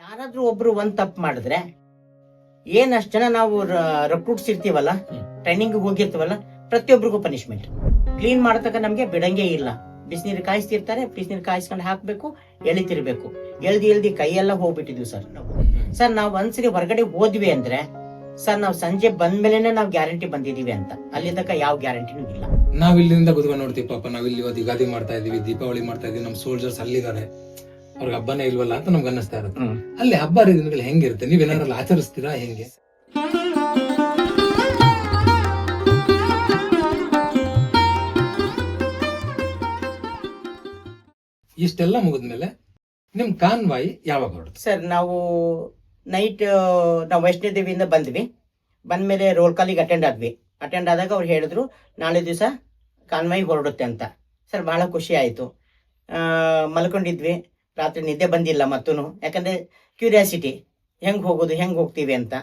ಯಾರಾದ್ರೂ ಒಬ್ರು ಒಂದ್ ತಪ್ಪು ಮಾಡಿದ್ರೆ ಅಷ್ಟ್ ಜನ ನಾವು ರೆಕ್ರೂಟ್ಸ್ ಇರ್ತೀವಲ್ಲ, ಟ್ರೈನಿಂಗ್ ಹೋಗಿರ್ತೀವಲ್ಲ, ಪ್ರತಿಯೊಬ್ಬರಿಗೂ ಪನಿಷ್ಮೆಂಟ್. ಕ್ಲೀನ್ ಮಾಡತಕ್ಕ ನಮ್ಗೆ ಬಿಡಂಗೆ ಇಲ್ಲ. ಬಿಸಿನೀರು ಕಾಯಿಸ್ತಿರ್ತಾರೆ, ಬಿಸಿನೀರು ಕಾಯಿಸ್ಕೊಂಡು ಹಾಕ್ಬೇಕು, ಎಳಿತಿರ್ಬೇಕು. ಎಳ್ದಿ ಕೈಯೆಲ್ಲ ಹೋಗ್ಬಿಟ್ಟಿದ್ವಿ ಸರ್. ನಾವು ಒಂದ್ಸರಿ ಹೊರಗಡೆ ಹೋದ್ವಿ ಅಂದ್ರೆ ಸರ್, ನಾವು ಸಂಜೆ ಬಂದ್ಮೇಲೆ ನಾವು ಗ್ಯಾರಂಟಿ ಬಂದಿದೀವಿ ಅಂತ. ಅಲ್ಲಿ ತನಕ ಯಾವ ಗ್ಯಾರಂಟಿನೂ ಇಲ್ಲ. ನಾವ್ ಇಲ್ಲಿಂದ ಕುತ್ಕೊಂಡು ನೋಡ್ತೀವಿ, ಪಾಪ ನಾವ್ ಇಲ್ಲಿ ಇವತ್ತು ಯುಗಾದಿ ಮಾಡ್ತಾ ಇದೀವಿ, ದೀಪಾವಳಿ ಮಾಡ್ತಾ ಇದೀವಿ, ನಮ್ ಸೋಲ್ಜರ್ಸ್ ಅಲ್ಲಿದ್ದಾರೆ, ಅವ್ರಿಗೆ ಹಬ್ಬನೇ ಇಲ್ವಲ್ಲ ಅಂತ ನಮ್ಗೆ ಅನ್ನಿಸ್ತಾ ಇರುತ್ತೆ. ಅಲ್ಲಿ ಹಬ್ಬ ಹರಿದಿನಗಳು ಹೆಂಗಿರುತ್ತೆ? ನೀವೇನಾದ್ರೂ ಆಚರಿಸ್ತೀರಾ? ಹೆಂಗೆ? ಇಷ್ಟೆಲ್ಲ ಮುಗಿದ್ಮೇಲೆ ನಿಮ್ ಕಾನ್ವಾಯಿ ಯಾವಾಗ ಹೊರಡುತ್ತೆ ಸರ್? ನಾವು ನೈಟ್ ನಾವು ವೈಷ್ಣೋದೇವಿಯಿಂದ ಬಂದ್ವಿ. ಬಂದ್ಮೇಲೆ ರೋಲ್ ಕಾಲಿಗೆ ಅಟೆಂಡ್ ಆದಾಗ ಅವ್ರು ಹೇಳಿದ್ರು ನಾಳೆ ದಿವಸ ಕಾನ್ವಾಯಿ ಹೊರಡುತ್ತೆ ಅಂತ. ಸರ್, ಬಹಳ ಖುಷಿ ಆಯ್ತು. ಮಲ್ಕೊಂಡಿದ್ವಿ, ರಾತ್ರಿ ನಿದ್ದೆ ಬಂದಿಲ್ಲ ಮತ್ತೂ. ಯಾಕಂದ್ರೆ ಕ್ಯೂರಿಯಾಸಿಟಿ, ಹೆಂಗ್ ಹೋಗ್ತೀವಿ ಅಂತ.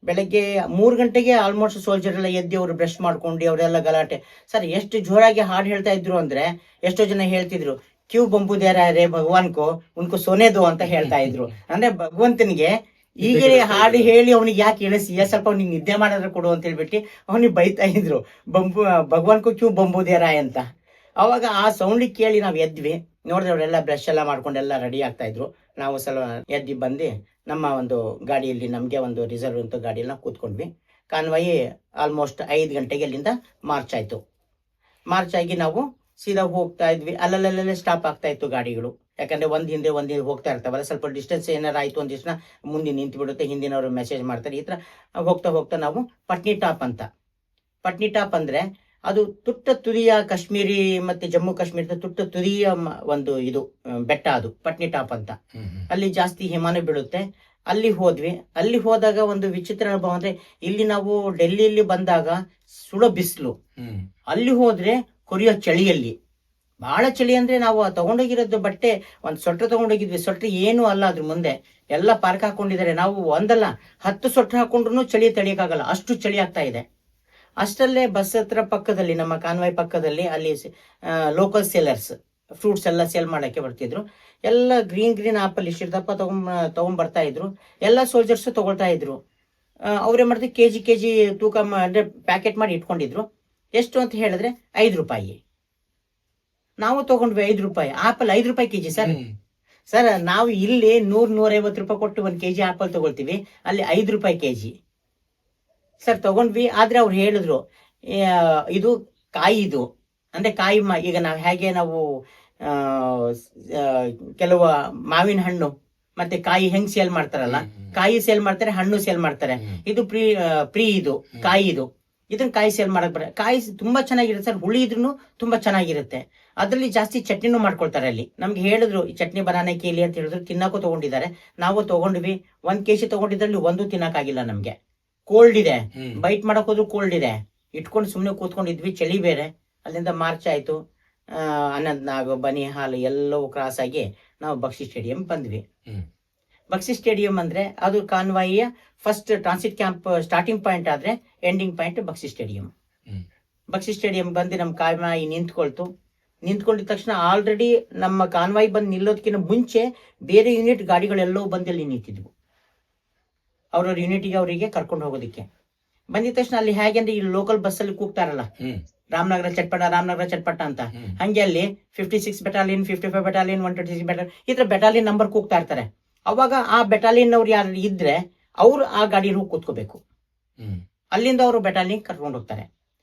ಬೆಳಗ್ಗೆ 3 ಗಂಟೆಗೆ ಆಲ್ಮೋಸ್ಟ್ ಸೋಲ್ಜರ್ ಎಲ್ಲ ಎದ್ದು ಅವರು ಬ್ರಷ್ ಮಾಡ್ಕೊಂಡು ಅವರೆಲ್ಲ ಗಲಾಟೆ. ಸರ್, ಎಷ್ಟು ಜೋರಾಗಿ ಹಾಡು ಹೇಳ್ತಾ ಇದ್ರು ಅಂದ್ರೆ ಎಷ್ಟೋ ಜನ ಹೇಳ್ತಿದ್ರು, ಕ್ಯೂ ಬಂಬುದೇರ ರೇ ಭಗವಾನ್ಕೋ ಉನ್ಕೋ ಸೋನೆದು ಅಂತ ಹೇಳ್ತಾ ಇದ್ರು. ಅಂದ್ರೆ ಭಗವಂತನಿಗೆ ಈಗ ಹಾಡು ಹೇಳಿ ಅವನಿಗೆ ಯಾಕೆ ಇಳಿಸಿ, ಸ್ವಲ್ಪ ಅವ್ನಿಗೆ ನಿದ್ದೆ ಮಾಡಿದ್ರೆ ಕೊಡು ಅಂತ ಹೇಳ್ಬಿಟ್ಟು ಅವನಿಗೆ ಬೈತಾ ಇದ್ರು, ಭಗವಾನ್ಕೋ ಕ್ಯೂ ಬಂಬುದೇರ ಅಂತ. ಅವಾಗ ಆ ಸೌಂಡ್ ಕೇಳಿ ನಾವ್ ಎದ್ವಿ. ನೋಡಿದ್ರೆ ಅವರೆಲ್ಲ ಬ್ರಷ್ ಎಲ್ಲ ಮಾಡ್ಕೊಂಡೆಲ್ಲ ರೆಡಿ ಆಗ್ತಾ ಇದ್ರು. ನಾವು ಸ್ವಲ್ಪ ಎದ್ದು ಬಂದು ನಮ್ಮ ಒಂದು ಗಾಡಿಯಲ್ಲಿ, ನಮ್ಗೆ ಒಂದು ರಿಸರ್ವ್ ಅಂತ ಗಾಡಿಯೆಲ್ಲ ಕೂತ್ಕೊಂಡ್ವಿ. ಕಾನ್ವಾಯಿ ಆಲ್ಮೋಸ್ಟ್ 5 ಗಂಟೆಗೆ ಅಲ್ಲಿಂದ ಮಾರ್ಚ್ ಆಯ್ತು. ಮಾರ್ಚ್ ಆಗಿ ನಾವು ಸೀದಾ ಹೋಗ್ತಾ ಇದ್ವಿ. ಅಲ್ಲಲ್ಲೇ ಸ್ಟಾಪ್ ಆಗ್ತಾ ಇತ್ತು ಗಾಡಿಗಳು. ಯಾಕಂದ್ರೆ ಒಂದ್ ಹಿಂದೆ ಹೋಗ್ತಾ ಇರ್ತಾವಲ್ಲ, ಸ್ವಲ್ಪ ಡಿಸ್ಟೆನ್ಸ್ ಏನಾರ ಆಯ್ತು ಒಂದಿಷ್ಟು ಮುಂದೆ ನಿಂತು ಬಿಡುತ್ತೆ, ಹಿಂದಿನವರು ಮೆಸೇಜ್ ಮಾಡ್ತಾರೆ. ಈ ತರ ಹೋಗ್ತಾ ನಾವು ಪಟ್ನಿ ಟಾಪ್ ಅಂದ್ರೆ ಅದು ತುಟ್ಟ ತುದಿಯ ಕಾಶ್ಮೀರಿ ಮತ್ತೆ ಜಮ್ಮು ಕಾಶ್ಮೀರದ ತುಟ್ಟ ತುದಿಯ ಒಂದು ಇದು ಬೆಟ್ಟ, ಅದು ಪಟ್ನಿ ಟಾಪ್ ಅಂತ. ಅಲ್ಲಿ ಜಾಸ್ತಿ ಹಿಮಾನು ಬೀಳುತ್ತೆ. ಅಲ್ಲಿ ಹೋದ್ವಿ. ಅಲ್ಲಿ ಹೋದಾಗ ಒಂದು ವಿಚಿತ್ರ ಅನುಭವ ಅಂದ್ರೆ, ಇಲ್ಲಿ ನಾವು ಡೆಲ್ಲಿಯಲ್ಲಿ ಬಂದಾಗ ಸುಡ ಬಿಸಿಲು, ಅಲ್ಲಿ ಹೋದ್ರೆ ಕೊರಿಯೋ ಚಳಿಯಲ್ಲಿ ಬಹಳ ಚಳಿ. ಅಂದ್ರೆ ನಾವು ತಗೊಂಡೋಗಿರೋದು ಬಟ್ಟೆ ಒಂದು ಸ್ವೆಟರ್ ತಗೊಂಡೋಗಿದ್ವಿ. ಸ್ವೆಟರ್ ಏನು ಅಲ್ಲ, ಅದ್ರ ಮುಂದೆ ಎಲ್ಲ ಪಾರ್ಕ್ ಹಾಕೊಂಡಿದ್ದಾರೆ. ನಾವು ಒಂದಲ್ಲ 10 ಸ್ವೆಟರ್ ಹಾಕೊಂಡ್ರು ಚಳಿ ತಡಿಯಕ್ಕಾಗಲ್ಲ, ಅಷ್ಟು ಚಳಿ ಆಗ್ತಾ ಇದೆ. ಅಷ್ಟಲ್ಲೇ ಬಸ್ ಹತ್ರ ಪಕ್ಕದಲ್ಲಿ, ನಮ್ಮ ಕಾನ್ವಾಯ್ ಪಕ್ಕದಲ್ಲಿ, ಅಲ್ಲಿ ಲೋಕಲ್ ಸೇಲರ್ಸ್ ಫ್ರೂಟ್ಸ್ ಎಲ್ಲ ಸೇಲ್ ಮಾಡಕ್ಕೆ ಬರ್ತಿದ್ರು. ಎಲ್ಲ ಗ್ರೀನ್ ಆಪಲ್ ಇಷ್ಟಿರ್ತಪ್ಪ ತಗೊಂಡ್ ಬರ್ತಾ ಇದ್ರು. ಎಲ್ಲ ಸೋಲ್ಜರ್ಸ್ ತಗೊಳ್ತಾ ಇದ್ರು. ಅವ್ರೇನ್ ಮಾಡ್ತಿದ್ರು, ಕೆಜಿ ತೂಕ ಅಂದ್ರೆ ಪ್ಯಾಕೆಟ್ ಮಾಡಿ ಇಟ್ಕೊಂಡಿದ್ರು. ಎಷ್ಟು ಅಂತ ಹೇಳಿದ್ರೆ 5 ರೂಪಾಯಿ. ನಾವು ತಗೊಂಡ್ವಿ 5 ರೂಪಾಯಿ. ಆಪಲ್ 5 ರೂಪಾಯಿ ಕೆಜಿ ಸರ್. ನಾವು ಇಲ್ಲಿ 100-150 ರೂಪಾಯಿ ಕೊಟ್ಟು 1 ಕೆಜಿ ಆಪಲ್ ತಗೊಳ್ತೀವಿ, ಅಲ್ಲಿ 5 ರೂಪಾಯಿ ಕೆಜಿ ಸರ್ ತಗೊಂಡ್ವಿ. ಆದ್ರೆ ಅವ್ರು ಹೇಳಿದ್ರು, ಇದು ಕಾಯಿ, ಇದು ಅಂದ್ರೆ ಕಾಯಿ ಈಗ ನಾವು ಕೆಲವು ಮಾವಿನ ಹಣ್ಣು ಮತ್ತೆ ಕಾಯಿ ಹೆಂಗ್ ಸೇಲ್ ಮಾಡ್ತಾರಲ್ಲ, ಕಾಯಿ ಸೇಲ್ ಮಾಡ್ತಾರೆ, ಹಣ್ಣು ಸೇಲ್ ಮಾಡ್ತಾರೆ. ಇದು ಪ್ರೀ ಇದು ಕಾಯಿ, ಇದನ್ನ ಕಾಯಿ ಸೇಲ್ ಮಾಡಕ್ ಕಾಯಿ ತುಂಬಾ ಚೆನ್ನಾಗಿರುತ್ತೆ ಸರ್. ಹುಳಿ ಇದ್ರೂ ತುಂಬಾ ಚೆನ್ನಾಗಿರುತ್ತೆ. ಅದ್ರಲ್ಲಿ ಜಾಸ್ತಿ ಚಟ್ನಿನೂ ಮಾಡ್ಕೊಳ್ತಾರೆ. ಅಲ್ಲಿ ನಮ್ಗೆ ಹೇಳಿದ್ರು ಈ ಚಟ್ನಿ ಬನಾನೆ ಕೇಳಿ ಅಂತ ಹೇಳಿದ್ರು. ತಿನ್ನಕ್ಕೂ ತಗೊಂಡಿದ್ದಾರೆ. ನಾವು ತಗೊಂಡ್ವಿ. 1 ಕೆಜಿ ತಗೊಂಡಿದ್ರಲ್ಲಿ ಒಂದು ತಿನ್ನಕ್ಕಾಗಿಲ್ಲ ನಮ್ಗೆ. ಕೋಲ್ಡ್ ಇದೆ, ಬೈಟ್ ಮಾಡಕ್ ಹೋದ್ರು ಕೋಲ್ಡ್ ಇದೆ. ಇಟ್ಕೊಂಡು ಸುಮ್ನೆ ಕೂತ್ಕೊಂಡಿದ್ವಿ, ಚಳಿ ಬೇರೆ. ಅಲ್ಲಿಂದ ಮಾರ್ಚ್ ಆಯ್ತು. ಅನಂತನಾಗ್, ಬನಿಹಾಲ್ ಎಲ್ಲವೂ ಕ್ರಾಸ್ ಆಗಿ ನಾವು ಬಕ್ಷಿ ಸ್ಟೇಡಿಯಂ ಬಂದ್ವಿ. ಬಕ್ಷಿ ಸ್ಟೇಡಿಯಂ ಅಂದ್ರೆ ಅದು ಕಾನ್ವಾಯಿಯ first transit camp starting point ಆದ್ರೆ ಎಂಡಿಂಗ್ ಪಾಯಿಂಟ್ ಬಕ್ಷಿ ಸ್ಟೇಡಿಯಂ ಬಂದು ನಮ್ಮ ಕಾನ್ವಾಯಿ ನಿಂತ್ಕೊಂಡಿದ ತಕ್ಷಣ ಆಲ್ರೆಡಿ ನಮ್ಮ ಕಾನ್ವಾಯಿ ಬಂದು ನಿಲ್ಲೋದಕ್ಕಿಂತ ಮುಂಚೆ ಬೇರೆ ಯೂನಿಟ್ ಗಾಡಿಗಳೆಲ್ಲವೂ ಬಂದಲ್ಲಿ ನಿಂತಿದ್ವು. ಅವ್ರವ್ರ ಯೂನಿಟ್ಗೆ ಅವರಿಗೆ ಕರ್ಕೊಂಡು ಹೋಗೋದಿಕ್ಕೆ ಬಂದಿದ ತಕ್ಷಣ ಅಲ್ಲಿ ಹೇಗೆ ಅಂದ್ರೆ, ಈ ಲೋಕಲ್ ಬಸ್ ಅಲ್ಲಿ ಕೂಗ್ತಾರಲ್ಲ, ರಾಮನಗರ ಚಟ್ಪಟ ಅಂತ. ಹಂಗೆ ಅಲ್ಲಿ 56 ಬೆಟಾಲಿಯನ್, 55 ಬೆಟಾಲಿಯನ್, 126 ಬೆಟಾಲಿಯನ್, ಈ ತರ ಬೆಟಾಲಿಯನ್ ನಂಬರ್ ಕೂಗ್ತಾ ಇರ್ತಾರೆ. ಅವಾಗ ಆ ಬೆಟಾಲಿಯನ್ ಅವ್ರು ಯಾರು ಇದ್ರೆ ಅವ್ರು ಆ ಗಾಡಿಯಲ್ಲಿ ಹೋಗಿ ಕೂತ್ಕೋಬೇಕು. ಅಲ್ಲಿಂದ ಅವರು ಬೆಟಾಲಿಯನ್ ಕರ್ಕೊಂಡು ಹೋಗ್ತಾರೆ.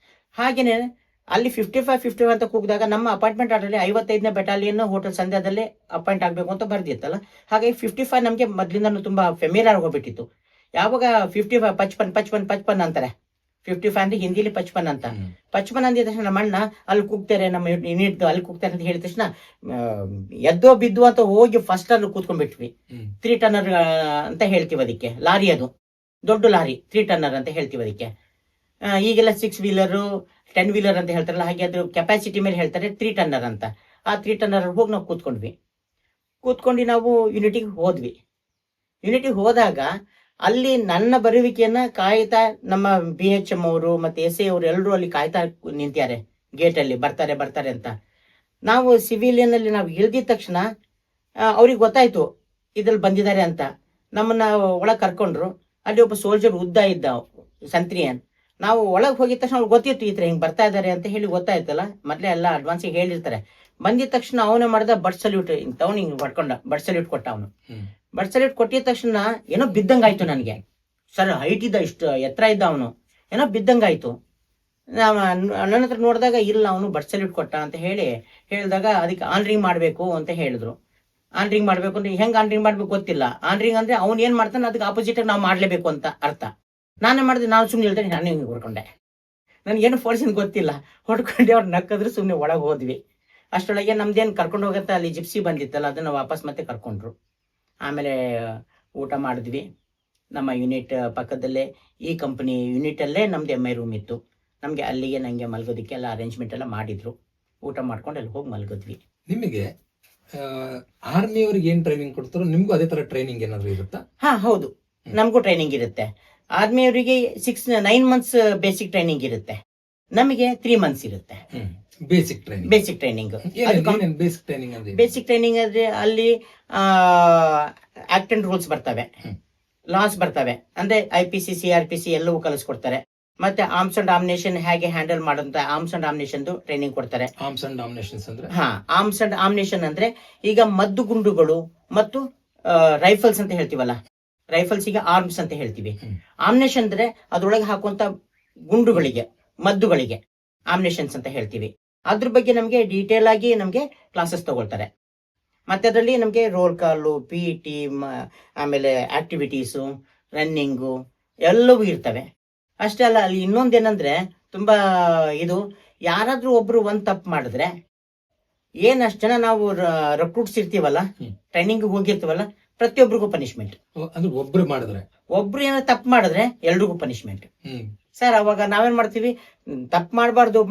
ಹಾಗೇನೆ ಅಲ್ಲಿ 55 ಅಂತ ಕೂಗಿದಾಗ ನಮ್ಮ ಅಪಾಯಿಂಟ್ಮೆಂಟ್ ಆರ್ಡರ್ 55ನೇ ಬೆಟಾಲಿಯನ್ ಹೋಟೆಲ್ ಸಂಧ್ಯಾದಲ್ಲೇ ಅಪಾಯಿಂಟ್ ಆಗ್ಬೇಕು ಅಂತ ಬರ್ದಿತ್ತಲ್ಲ. ಹಾಗಾಗಿ 55 ನಮ್ಗೆ ಮೊದ್ಲಿಂದ ತುಂಬಾ ಫೆಮಿಲಿಯರ್ ಹೋಗ್ಬಿಟ್ಟಿತ್ತು. ಯಾವಾಗ 55 ಪಚ್ಪನ್ ಅಂತಾರೆ, 55 ಅಂದ್ರೆ ಹಿಂದಿಲಿ ಪಚ್ಪನ್ ಅಂತ. ಪಚ್ಪನ್ ಅಂದಿದ ತಕ್ಷಣ ನಮ್ಮ ಅಣ್ಣ ಅಲ್ಲಿ ಕೂಗ್ತಾರೆ, ನಮ್ಮ ಯೂನಿಟ್ ಅಲ್ಲಿ ಕೂಗ್ತಾರೆ ಅಂತ ಹೇಳಿದ ತಕ್ಷಣ ಎದ್ದೋ ಬಿದ್ದು ಅಂತ ಹೋಗಿ ಫಸ್ಟ್ ಅಲ್ಲಿ ಕೂತ್ಕೊಂಡ್ಬಿಟ್ವಿ. 3 ಟನ್ನರ್ ಅಂತ ಹೇಳ್ತೀವಿ ಅದಕ್ಕೆ. ಲಾರಿ, ಅದು ದೊಡ್ಡ ಲಾರಿ, 3 ಟನ್ನರ್ ಅಂತ ಹೇಳ್ತೀವಿ ಅದಕ್ಕೆ. ಈಗೆಲ್ಲ 6 ವೀಲರ್ 10 ವೀಲರ್ ಅಂತ ಹೇಳ್ತಾರಲ್ಲ, ಹಾಗೆ ಅದ್ರ ಕೆಪಾಸಿಟಿ ಮೇಲೆ ಹೇಳ್ತಾರೆ 3 ಟನ್ನರ್ ಅಂತ. ಆ 3 ಟನ್ನರ್ ಹೋಗಿ ನಾವು ಕೂತ್ಕೊಂಡು ನಾವು ಯೂನಿಟಿಗೆ ಹೋದಾಗ ಅಲ್ಲಿ ನನ್ನ ಬರುವಿಕೆಯನ್ನ ಕಾಯ್ತಾ ನಮ್ಮ BHM ಅವರು ಮತ್ತೆ SA ಅವರು ಎಲ್ಲರೂ ಅಲ್ಲಿ ಕಾಯ್ತಾ ನಿಂತ್ಯಾರೆ ಗೇಟ್ ಅಲ್ಲಿ. ಬರ್ತಾರೆ ಅಂತ. ನಾವು ಸಿವಿಲಿಯನ್ ಅಲ್ಲಿ ನಾವು ಇಳಿದಿದ ತಕ್ಷಣ ಅವ್ರಿಗೆ ಗೊತ್ತಾಯ್ತು ಇದ್ರಲ್ಲಿ ಬಂದಿದ್ದಾರೆ ಅಂತ. ನಮ್ಮನ್ನ ಒಳಗೆ ಕರ್ಕೊಂಡ್ರು. ಅಲ್ಲಿ ಒಬ್ಬ ಸೋಲ್ಜರ್ ಉದ್ದ ಇದ್ದ, ಸಂತ್ರಿಯನ್. ನಾವು ಒಳಗೆ ಹೋಗಿದ ತಕ್ಷಣ ಅವ್ರಿಗೆ ಗೊತ್ತಿತ್ತು ಈ ತರ ಹಿಂಗ್ ಬರ್ತಾ ಇದಾರೆ ಅಂತ ಹೇಳಿ ಗೊತ್ತಾಯ್ತಲ್ಲ, ಮೊದ್ಲೇ ಎಲ್ಲ ಅಡ್ವಾನ್ಸಿಗೆ ಹೇಳಿರ್ತಾರೆ. ಬಂದಿದ ತಕ್ಷಣ ಅವನೇ ಮಾಡ್ದ ಬಡ್ ಸಲ್ಯೂಟ್, ತವನ್ ಹಿಂಗ್ ಹೊಡ್ಕೊಂಡ ಬಡ್ ಸಲ್ಯೂಟ್ ಕೊಟ್ಟ ಅವನು. ಬಡ್ ಸಲ್ಯೂಟ್ ಕೊಟ್ಟಿದ ತಕ್ಷಣ ಏನೋ ಬಿದ್ದಂಗಾಯ್ತು ನನಗೆ. ಸರ್ ಹೈಟ್ ಇದ್ದ, ಇಷ್ಟು ಎತ್ತರ ಇದ್ದ ಅವನು, ಏನೋ ಬಿದ್ದಂಗಾಯ್ತು. ನನ್ನ ಹತ್ರ ನೋಡಿದಾಗ ಇಲ್ಲ ಅವನು ಬಡ್ ಸಲ್ಯೂಟ್ ಕೊಟ್ಟ ಅಂತ ಹೇಳಿದಾಗ ಅದಕ್ಕೆ ಆನ್ರಿಂಗ್ ಮಾಡ್ಬೇಕು ಅಂತ ಹೇಳಿದ್ರು. ಆನ್ರಿಂಗ್ ಮಾಡ್ಬೇಕು ಅಂದ್ರೆ ಹೆಂಗ್ ಆನ್ರಿಂಗ್ ಮಾಡ್ಬೇಕು ಗೊತ್ತಿಲ್ಲ. ಆನ್ರಿಂಗ್ ಅಂದ್ರೆ ಅವ್ನು ಏನ್ ಮಾಡ್ತಾನೆ ಅದಕ್ಕೆ ಆಪೋಸಿಟ್ ನಾವು ಮಾಡ್ಲೇಬೇಕು ಅಂತ ಅರ್ಥ. ನಾನೇ ಮಾಡಿದೆ, ನಾನು ಸುಮ್ಮನೆ ಹೇಳ್ತೇನೆ, ನಾನು ಹಿಂಗೆ ಹೊಡ್ಕೊಂಡೆ. ನನ್ಗೇನು ಫೋರ್ಸಿನ ಗೊತ್ತಿಲ್ಲ, ಹೊಡ್ಕೊಂಡೆ. ಅವ್ರು ನಕ್ಕದ್ರು, ಸುಮ್ಮನೆ ಒಳಗೆ ಹೋದ್ವಿ. ಅಷ್ಟರೊಳಗೆ ನಮ್ದೇನು ಕರ್ಕೊಂಡು ಹೋಗತ್ತೆ ಅಲ್ಲಿ ಜಿಪ್ಸಿ ಬಂದಿತ್ತಲ್ಲ, ಅದನ್ನ ವಾಪಸ್ ಮತ್ತೆ ಕರ್ಕೊಂಡ್ರು. ಆಮೇಲೆ ಊಟ ಮಾಡಿದ್ವಿ. ನಮ್ಮ ಯೂನಿಟ್ ಪಕ್ಕದಲ್ಲೇ, ಈ ಕಂಪನಿ ಯೂನಿಟ್ ಅಲ್ಲೇ ನಮ್ದು MI ರೂಮ್ ಇತ್ತು. ನಮ್ಗೆ ಅಲ್ಲಿಗೆ ನಂಗೆ ಮಲ್ಗೋದಕ್ಕೆ ಎಲ್ಲ ಅರೇಂಜ್ಮೆಂಟ್ ಎಲ್ಲ ಮಾಡಿದ್ರು. ಊಟ ಮಾಡ್ಕೊಂಡು ಅಲ್ಲಿ ಹೋಗಿ ಮಲ್ಗೋದ್ವಿ. ನಿಮಗೆ ಆರ್ಮಿಯವ್ರಿಗೆ ಏನ್ ಟ್ರೈನಿಂಗ್ ಕೊಡ್ತಾರೋ ನಿಮ್ಗೂ ಅದೇ ತರ ಟ್ರೈನಿಂಗ್ ಏನಾದ್ರು ಇರುತ್ತಾ? ಹಾ ಹೌದು, ನಮಗೂ ಟ್ರೈನಿಂಗ್ ಇರುತ್ತೆ. ಆರ್ಮಿಯವರಿಗೆ 9 ಮಂತ್ಸ್ ಬೇಸಿಕ್ ಟ್ರೈನಿಂಗ್ ಇರುತ್ತೆ, ನಮಗೆ 3 ಮಂತ್ಸ್ ಇರುತ್ತೆ basic training. Basic training basic training ಅಂದ್ರೆ ಬೇಸಿಕ್ ಟ್ರೈನಿಂಗ್ ಅಂದ್ರೆ ಅಲ್ಲಿ ಆಕ್ಟ್ ಅಂಡ್ ರೂಲ್ಸ್ ಬರ್ತವೆ, ಲಾಸ್ ಬರ್ತವೆ. ಅಂದ್ರೆ IPC CRPC ಎಲ್ಲವೂ ಕಲಿಸ್ಕೊಡ್ತಾರೆ. ಮತ್ತೆ ಆರ್ಮ್ಸ್ ಅಂಡ್ ಆಮ್ನೇಷನ್ ಹೇಗೆ handle ಮಾಡೋಂತ arms and ammunition training ಕೊಡ್ತಾರೆ. ಆರ್ಮ್ಸ್ ಅಂಡ್ ಆಮ್ನೇಷನ್ಸ್ ಅಂದ್ರೆ ಆರ್ಮ್ಸ್ ಅಂಡ್ ಆಮ್ನೇಷನ್ ಅಂದ್ರೆ ಈಗ ಮದ್ದು ಗುಂಡುಗಳು ಮತ್ತು ರೈಫಲ್ಸ್ ಅಂತ ಹೇಳ್ತೀವಲ್ಲ, ರೈಫಲ್ಸ್ಗೆ ಆರ್ಮ್ಸ್ ಅಂತ ಹೇಳ್ತೀವಿ. ಆಮ್ನೇಷನ್ ಅಂದ್ರೆ ಅದ್ರೊಳಗೆ ಹಾಕುವಂತ ಗುಂಡುಗಳಿಗೆ, ಮದ್ದುಗಳಿಗೆ ಆಮ್ನೇಷನ್ಸ್ ಅಂತ ಹೇಳ್ತೀವಿ. ಅದ್ರ ಬಗ್ಗೆ ನಮ್ಗೆ ಡೀಟೇಲ್ ಆಗಿ ನಮ್ಗೆ ಕ್ಲಾಸಸ್ ತಗೊಳ್ತಾರೆ. ಮತ್ತೆ ಅದರಲ್ಲಿ ನಮ್ಗೆ ರೋಲ್ ಕಾಲು, PT, ಆಮೇಲೆ ಆಕ್ಟಿವಿಟೀಸು, ರನ್ನಿಂಗು ಎಲ್ಲವೂ ಇರ್ತವೆ. ಅಷ್ಟೇ ಅಲ್ಲ, ಅಲ್ಲಿ ಇನ್ನೊಂದೇನಂದ್ರೆ ತುಂಬಾ ಇದು, ಯಾರಾದ್ರೂ ಒಬ್ರು ಒಂದ್ ತಪ್ಪು ಮಾಡಿದ್ರೆ ಅಷ್ಟು ಜನ ನಾವು ರೆಕ್ರೂಟ್ಸ್ ಇರ್ತೀವಲ್ಲ, ಟ್ರೈನಿಂಗ್ ಹೋಗಿರ್ತೀವಲ್ಲ, ಪ್ರತಿಯೊಬ್ಬರಿಗೂ ಪನಿಷ್ಮೆಂಟ್. ಅಂದ್ರೆ ಒಬ್ರು ಮಾಡಿದ್ರೆ, ಒಬ್ರು ಏನೋ ತಪ್ಪು ಮಾಡಿದ್ರೆ ಎಲ್ರಿಗೂ ಪನಿಷ್ಮೆಂಟ್. ಸರ್ ಅವಾಗ ನಾವೇನ್ ಮಾಡ್ತೀವಿ, ತಪ್ಪು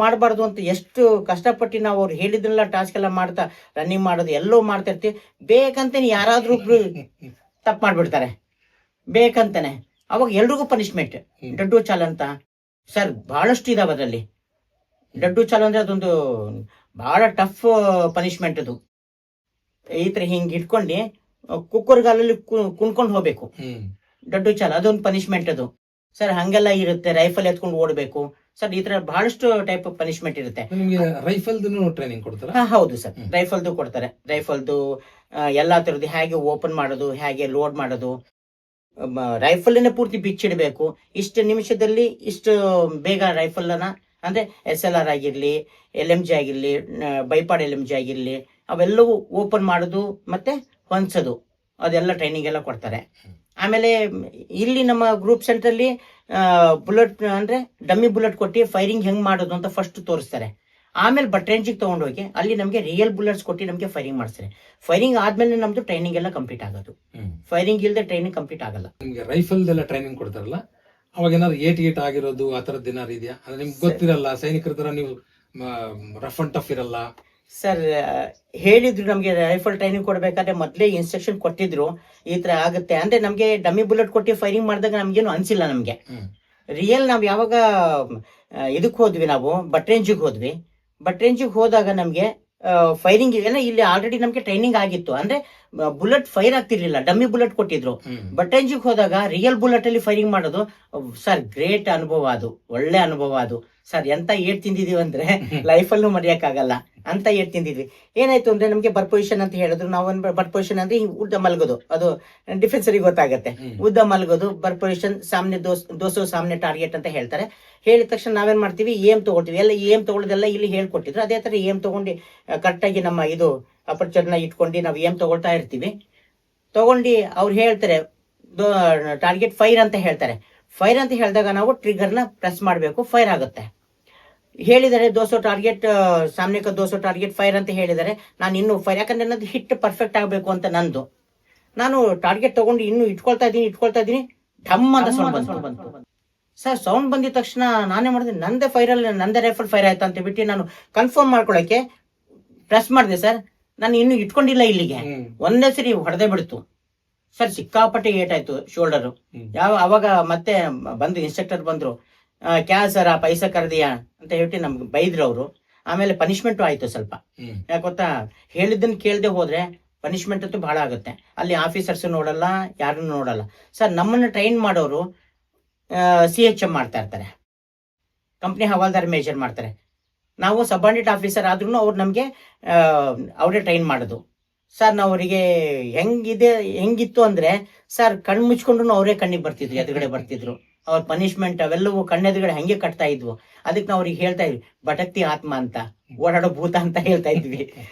ಮಾಡಬಾರ್ದು ಅಂತ ಎಷ್ಟು ಕಷ್ಟಪಟ್ಟು ನಾವು ಅವ್ರು ಹೇಳಿದ್ರಲ್ಲ ಟಾಸ್ಕ್ ಎಲ್ಲ ಮಾಡ್ತಾ ರನ್ನಿಂಗ್ ಮಾಡೋದು ಎಲ್ಲೋ ಮಾಡ್ತಾ ಇರ್ತೀವಿ. ಬೇಕಂತಾನೆ ಯಾರಾದ್ರೂ ಒಬ್ರು ತಪ್ಪು ಮಾಡ್ಬಿಡ್ತಾರೆ ಬೇಕಂತಾನೆ, ಅವಾಗ ಎಲ್ರಿಗೂ ಪನಿಷ್ಮೆಂಟ್. ಡಡ್ಡು ಚಾಲ್ ಅಂತ ಸರ್ ಬಹಳಷ್ಟು ಇದಾವೆ ಅದರಲ್ಲಿ. ಡಡ್ಡು ಚಾಲ್ ಅಂದ್ರೆ ಅದೊಂದು ಬಹಳ ಟಫ್ ಪನಿಷ್ಮೆಂಟ್. ಅದು ಈ ತರ ಹಿಂಗ್ ಇಟ್ಕೊಂಡು ಕುಕ್ಕರ್ಗಾಲಲ್ಲಿ ಕುಣ್ಕೊಂಡು ಹೋಗ್ಬೇಕು. ಡಡ್ಡು ಚಾಲ್ ಅದೊಂದು ಪನಿಷ್ಮೆಂಟ್ ಅದು ಸರ್. ಹಂಗೆಲ್ಲ ಇರುತ್ತೆ. ರೈಫಲ್ ಎತ್ಕೊಂಡು ಓಡಬೇಕು ಸರ್. ಈ ತರ ಬಹಳಷ್ಟು ಟೈಪ್ ಆಫ್ ಪನಿಷ್ಮೆಂಟ್ ಇರುತ್ತೆ. ರೈಫಲ್ದು ಟ್ರೈನಿಂಗ್ ಕೊಡ್ತಾರೆ? ಹೌದು ಸರ್, ರೈಫಲ್ದು ಕೊಡ್ತಾರೆ. ರೈಫಲ್ದು ಎಲ್ಲಾ ತರದ್ದು, ಹೇಗೆ ಓಪನ್ ಮಾಡೋದು, ಹೇಗೆ ಲೋಡ್ ಮಾಡೋದು, ರೈಫಲ್ ಪೂರ್ತಿ ಬಿಚ್ಚಿಡಬೇಕು, ಇಷ್ಟು ನಿಮಿಷದಲ್ಲಿ ಇಷ್ಟು ಬೇಗ ರೈಫಲ್ ಅಂದ್ರೆ SLR ಆಗಿರ್ಲಿ, LMG ಆಗಿರ್ಲಿ, ಬೈಪಾಡ್ LMG ಆಗಿರ್ಲಿ, ಅವೆಲ್ಲವೂ ಓಪನ್ ಮಾಡೋದು ಮತ್ತೆ ಹೊಂದ್ಸೋದು, ಅದೆಲ್ಲ ಟ್ರೈನಿಂಗ್ ಎಲ್ಲ ಕೊಡ್ತಾರೆ. ಆಮೇಲೆ ಇಲ್ಲಿ ನಮ್ಮ ಗ್ರೂಪ್ ಸೆಂಟರ್ ಅಲ್ಲಿ ಬುಲೆಟ್ ಅಂದ್ರೆ ಡಮ್ಮಿ ಬುಲೆಟ್ ಕೊಟ್ಟು ಫೈರಿಂಗ್ ಹೆಂಗ್ ಮಾಡೋದು ಅಂತ ಫಸ್ಟ್ ತೋರಿಸ್ತಾರೆ. ಆಮೇಲೆ ರೇಂಜಿಗೆ ತಗೊಂಡೋಗಿ ಅಲ್ಲಿ ನಮ್ಗೆ ರಿಯಲ್ ಬುಲೆಟ್ಸ್ ಕೊಟ್ಟು ನಮ್ಗೆ ಫೈರಿಂಗ್ ಮಾಡಿಸ್ತಾರೆ. ಫೈರಿಂಗ್ ಆದ್ಮೇಲೆ ನಮ್ದು ಟ್ರೈನಿಂಗ್ ಎಲ್ಲ ಕಂಪ್ಲೀಟ್ ಆಗೋದು. ಫೈರಿಂಗ್ ಇಲ್ಲದೆ ಟ್ರೈನಿಂಗ್ ಕಂಪ್ಲೀಟ್ ಆಗಲ್ಲ. ನಿಮ್ಗೆ ರೈಫಲ್ ಎಲ್ಲ ಟ್ರೈನಿಂಗ್ ಕೊಡ್ತಾರಲ್ಲ, ಅವಾಗ ಏನಾದ್ರು ಏಟ್ ಆಗಿರೋದು ಆ ತರದ್ದು ಏನಾರು ಇದೆಯಾ? ಅಂದ್ರೆ ನಿಮ್ಗೆ ಗೊತ್ತಿರಲ್ಲ, ಸೈನಿಕರ ತರ ನೀವು ರಫ್ ಅಂಡ್ ಟಫ್ ಇರಲ್ಲ. ಸರ್ ಹೇಳಿದ್ರು ನಮ್ಗೆ ರೈಫಲ್ ಟ್ರೈನಿಂಗ್ ಕೊಡ್ಬೇಕಾದ್ರೆ ಮೊದ್ಲೇ ಇನ್ಸ್ಟ್ರಕ್ಷನ್ ಕೊಟ್ಟಿದ್ರು, ಈ ತರ ಆಗುತ್ತೆ ಅಂದ್ರೆ. ನಮ್ಗೆ ಡಮ್ಮಿ ಬುಲೆಟ್ ಕೊಟ್ಟು ಫೈರಿಂಗ್ ಮಾಡಿದಾಗ ನಮ್ಗೇನು ಅನ್ಸಿಲ್ಲ. ನಮ್ಗೆ ರಿಯಲ್ ನಾವ್ ಯಾವಾಗ ಇದಕ್ ಹೋದ್ವಿ, ನಾವು ರೇಂಜಿಗೆ ಹೋದ್ವಿ. ರೇಂಜಿಗೆ ಹೋದಾಗ ನಮ್ಗೆ ಫೈರಿಂಗ್ ಎಲ್ಲ ಇಲ್ಲಿ ಆಲ್ರೆಡಿ ನಮ್ಗೆ ಟ್ರೈನಿಂಗ್ ಆಗಿತ್ತು. ಅಂದ್ರೆ ಬುಲೆಟ್ ಫೈರ್ ಆಗ್ತಿರ್ಲಿಲ್ಲ, ಡಮ್ಮಿ ಬುಲೆಟ್ ಕೊಟ್ಟಿದ್ರು. ರೇಂಜಿಗೆ ಹೋದಾಗ ರಿಯಲ್ ಬುಲೆಟ್ ಅಲ್ಲಿ ಫೈರಿಂಗ್ ಮಾಡೋದು ಸರ್ ಗ್ರೇಟ್ ಅನುಭವ. ಅದು ಒಳ್ಳೆ ಅನುಭವ. ಅದು ಸರ್ ಎಂತ ಏಟ್ ತಿಂದಿದೀವಿ ಅಂದ್ರೆ ಲೈಫಲ್ಲೂ ಮರೆಯಕ್ಕಾಗಲ್ಲ ಅಂತ ಏಟ್ ತಿಂದಿದ್ವಿ. ಏನಾಯ್ತು ಅಂದ್ರೆ ನಮ್ಗೆ ಬರ್ ಪೊಸಿಷನ್ ಅಂತ ಹೇಳಿದ್ರು. ನಾವು ಬರ್ ಪೊಸಿಷನ್ ಅಂದ್ರೆ ಉದ್ದ ಮಲ್ಗೋದು, ಅದು ಡಿಫೆನ್ಸರಿಗೆ ಗೊತ್ತಾಗತ್ತೆ. ಉದ್ದ ಮಲ್ಗೋದು, ಬರ್ ಪೊಸಿಷನ್, ಸಾಮ್ನೆ ದೋಸೋ ಸಾಮ್ನೆ ಟಾರ್ಗೆಟ್ ಅಂತ ಹೇಳ್ತಾರೆ. ಹೇಳಿದ ತಕ್ಷಣ ನಾವೇನ್ ಮಾಡ್ತೀವಿ, ಏಮ್ ತಗೊಳ್ತೀವಿ. ಎಲ್ಲ ಏಮ್ ತಗೊಳ್ಳೋದೆಲ್ಲ ಇಲ್ಲಿ ಹೇಳ್ಕೊಟ್ಟಿದ್ರು. ಅದೇ ತರ ಏಮ್ ತಗೊಂಡು ಕರೆಕ್ಟಾಗಿ ನಮ್ಮ ಇದು ಅಪರ್ಚರ್ನ ಇಟ್ಕೊಂಡು ನಾವು ಏಮ್ ತಗೊಳ್ತಾ ಇರ್ತೀವಿ. ತಗೊಂಡು ಅವ್ರು ಹೇಳ್ತಾರೆ ಟಾರ್ಗೆಟ್ ಫೈರ್ ಅಂತ ಹೇಳ್ತಾರೆ. ಫೈರ್ ಅಂತ ಹೇಳಿದಾಗ ನಾವು ಟ್ರಿಗರ್ನ ಪ್ರೆಸ್ ಮಾಡಬೇಕು, ಫೈರ್ ಆಗುತ್ತೆ. ಹೇಳಿದರೆ ದೋಸೋ ಟಾರ್ಗೆಟ್ ಸಾಮ್ನೆ ದೋಸೋ ಟಾರ್ಗೆಟ್ ಫೈರ್ ಅಂತ ಹೇಳಿದರೆ ನಾನು ಇನ್ನೂ ಫೈರ್, ಯಾಕಂದ್ರೆ ನನ್ನದು ಹಿಟ್ ಪರ್ಫೆಕ್ಟ್ ಆಗಬೇಕು ಅಂತ ನಂದು. ನಾನು ಟಾರ್ಗೆಟ್ ತಗೊಂಡು ಇನ್ನೂ ಇಟ್ಕೊಳ್ತಾ ಇದ್ದೀನಿ. ಢಮ್ ಅಂತ ಸೌಂಡ್ ಬಂತು ಸರ್. ಸೌಂಡ್ ಬಂದಿದ ತಕ್ಷಣ ನಾನೇ ಮಾಡಿದೆ, ನಂದೇ ರೈಫಲ್ ಫೈರ್ ಆಯ್ತಾ ಅಂತ ಬಿಟ್ಟು ನಾನು ಕನ್ಫರ್ಮ್ ಮಾಡ್ಕೊಳಕ್ಕೆ ಪ್ರೆಸ್ ಮಾಡಿದೆ ಸರ್. ನಾನು ಇನ್ನೂ ಇಟ್ಕೊಂಡಿಲ್ಲ, ಇಲ್ಲಿಗೆ ಒಂದೇ ಸರಿ ಹೊಡೆದೇ ಬಿಡ್ತು ಸರ್. ಸಿಕ್ಕಾಪಟ್ಟೆ ಏಟಾಯ್ತು ಶೋಲ್ಡರ್. ಅವಾಗ ಮತ್ತೆ ಬಂದು ಇನ್ಸ್ಟ್ರಕ್ಟರ್ ಬಂದ್ರು, ಕ್ಯಾ ಸರ್ ಆ ಪೈಸಾ ಕರ್ದಿಯಾ ಅಂತ ಹೇಳ್ಬಿಟ್ಟು ನಮ್ಗೆ ಬೈದ್ರು ಅವರು. ಆಮೇಲೆ ಪನಿಷ್ಮೆಂಟು ಆಯ್ತು ಸ್ವಲ್ಪ. ಯಾಕೆ ಗೊತ್ತಾ, ಹೇಳಿದ್ದನ್ನು ಕೇಳದೆ ಹೋದ್ರೆ ಪನಿಷ್ಮೆಂಟ್ ಅಂತೂ ಬಹಳ ಆಗುತ್ತೆ. ಅಲ್ಲಿ ಆಫೀಸರ್ಸ್ ನೋಡಲ್ಲ, ಯಾರನ್ನು ನೋಡಲ್ಲ. ಸರ್ ನಮ್ಮನ್ನು ಟ್ರೈನ್ ಮಾಡೋರು CHM ಮಾಡ್ತಾ ಇರ್ತಾರೆ, ಕಂಪ್ನಿ ಹವಾಲ್ದಾರ್ ಮೇಜರ್ ಮಾಡ್ತಾರೆ. ನಾವು ಸಬಾರ್ಡಿನೇಟ್ ಆಫೀಸರ್ ಆದ್ರೂ ಅವ್ರು ನಮಗೆ ಅವರೇ ಟ್ರೈನ್ ಮಾಡೋದು. ಸರ್ ನಾವು ಅವರಿಗೆ ಹೆಂಗಿತ್ತು ಅಂದ್ರೆ ಸರ್ ಕಣ್ಣು ಮುಚ್ಕೊಂಡ್ರು ಅವರೇ ಕಣ್ಣಿಗೆ ಬರ್ತಿದ್ರು, ಎದುರುಗಡೆ ಬರ್ತಿದ್ರು. ಅವ್ರ ಪನಿಷ್ಮೆಂಟ್ ಅವೆಲ್ಲವೂ ಕಣ್ಣೆದುರುಗಡೆ ಹಂಗೆ ಕಟ್ತಾ ಇದ್ವು. ಅದಕ್ಕೆ ನಾವು ಅವ್ರಿಗೆ ಹೇಳ್ತಾ ಇದ್ವಿ ಭಟಕ್ತಿ ಆತ್ಮ ಅಂತ, ಓಡಾಡೋ ಭೂತ ಅಂತ ಹೇಳ್ತಾ ಇದ್ವಿ.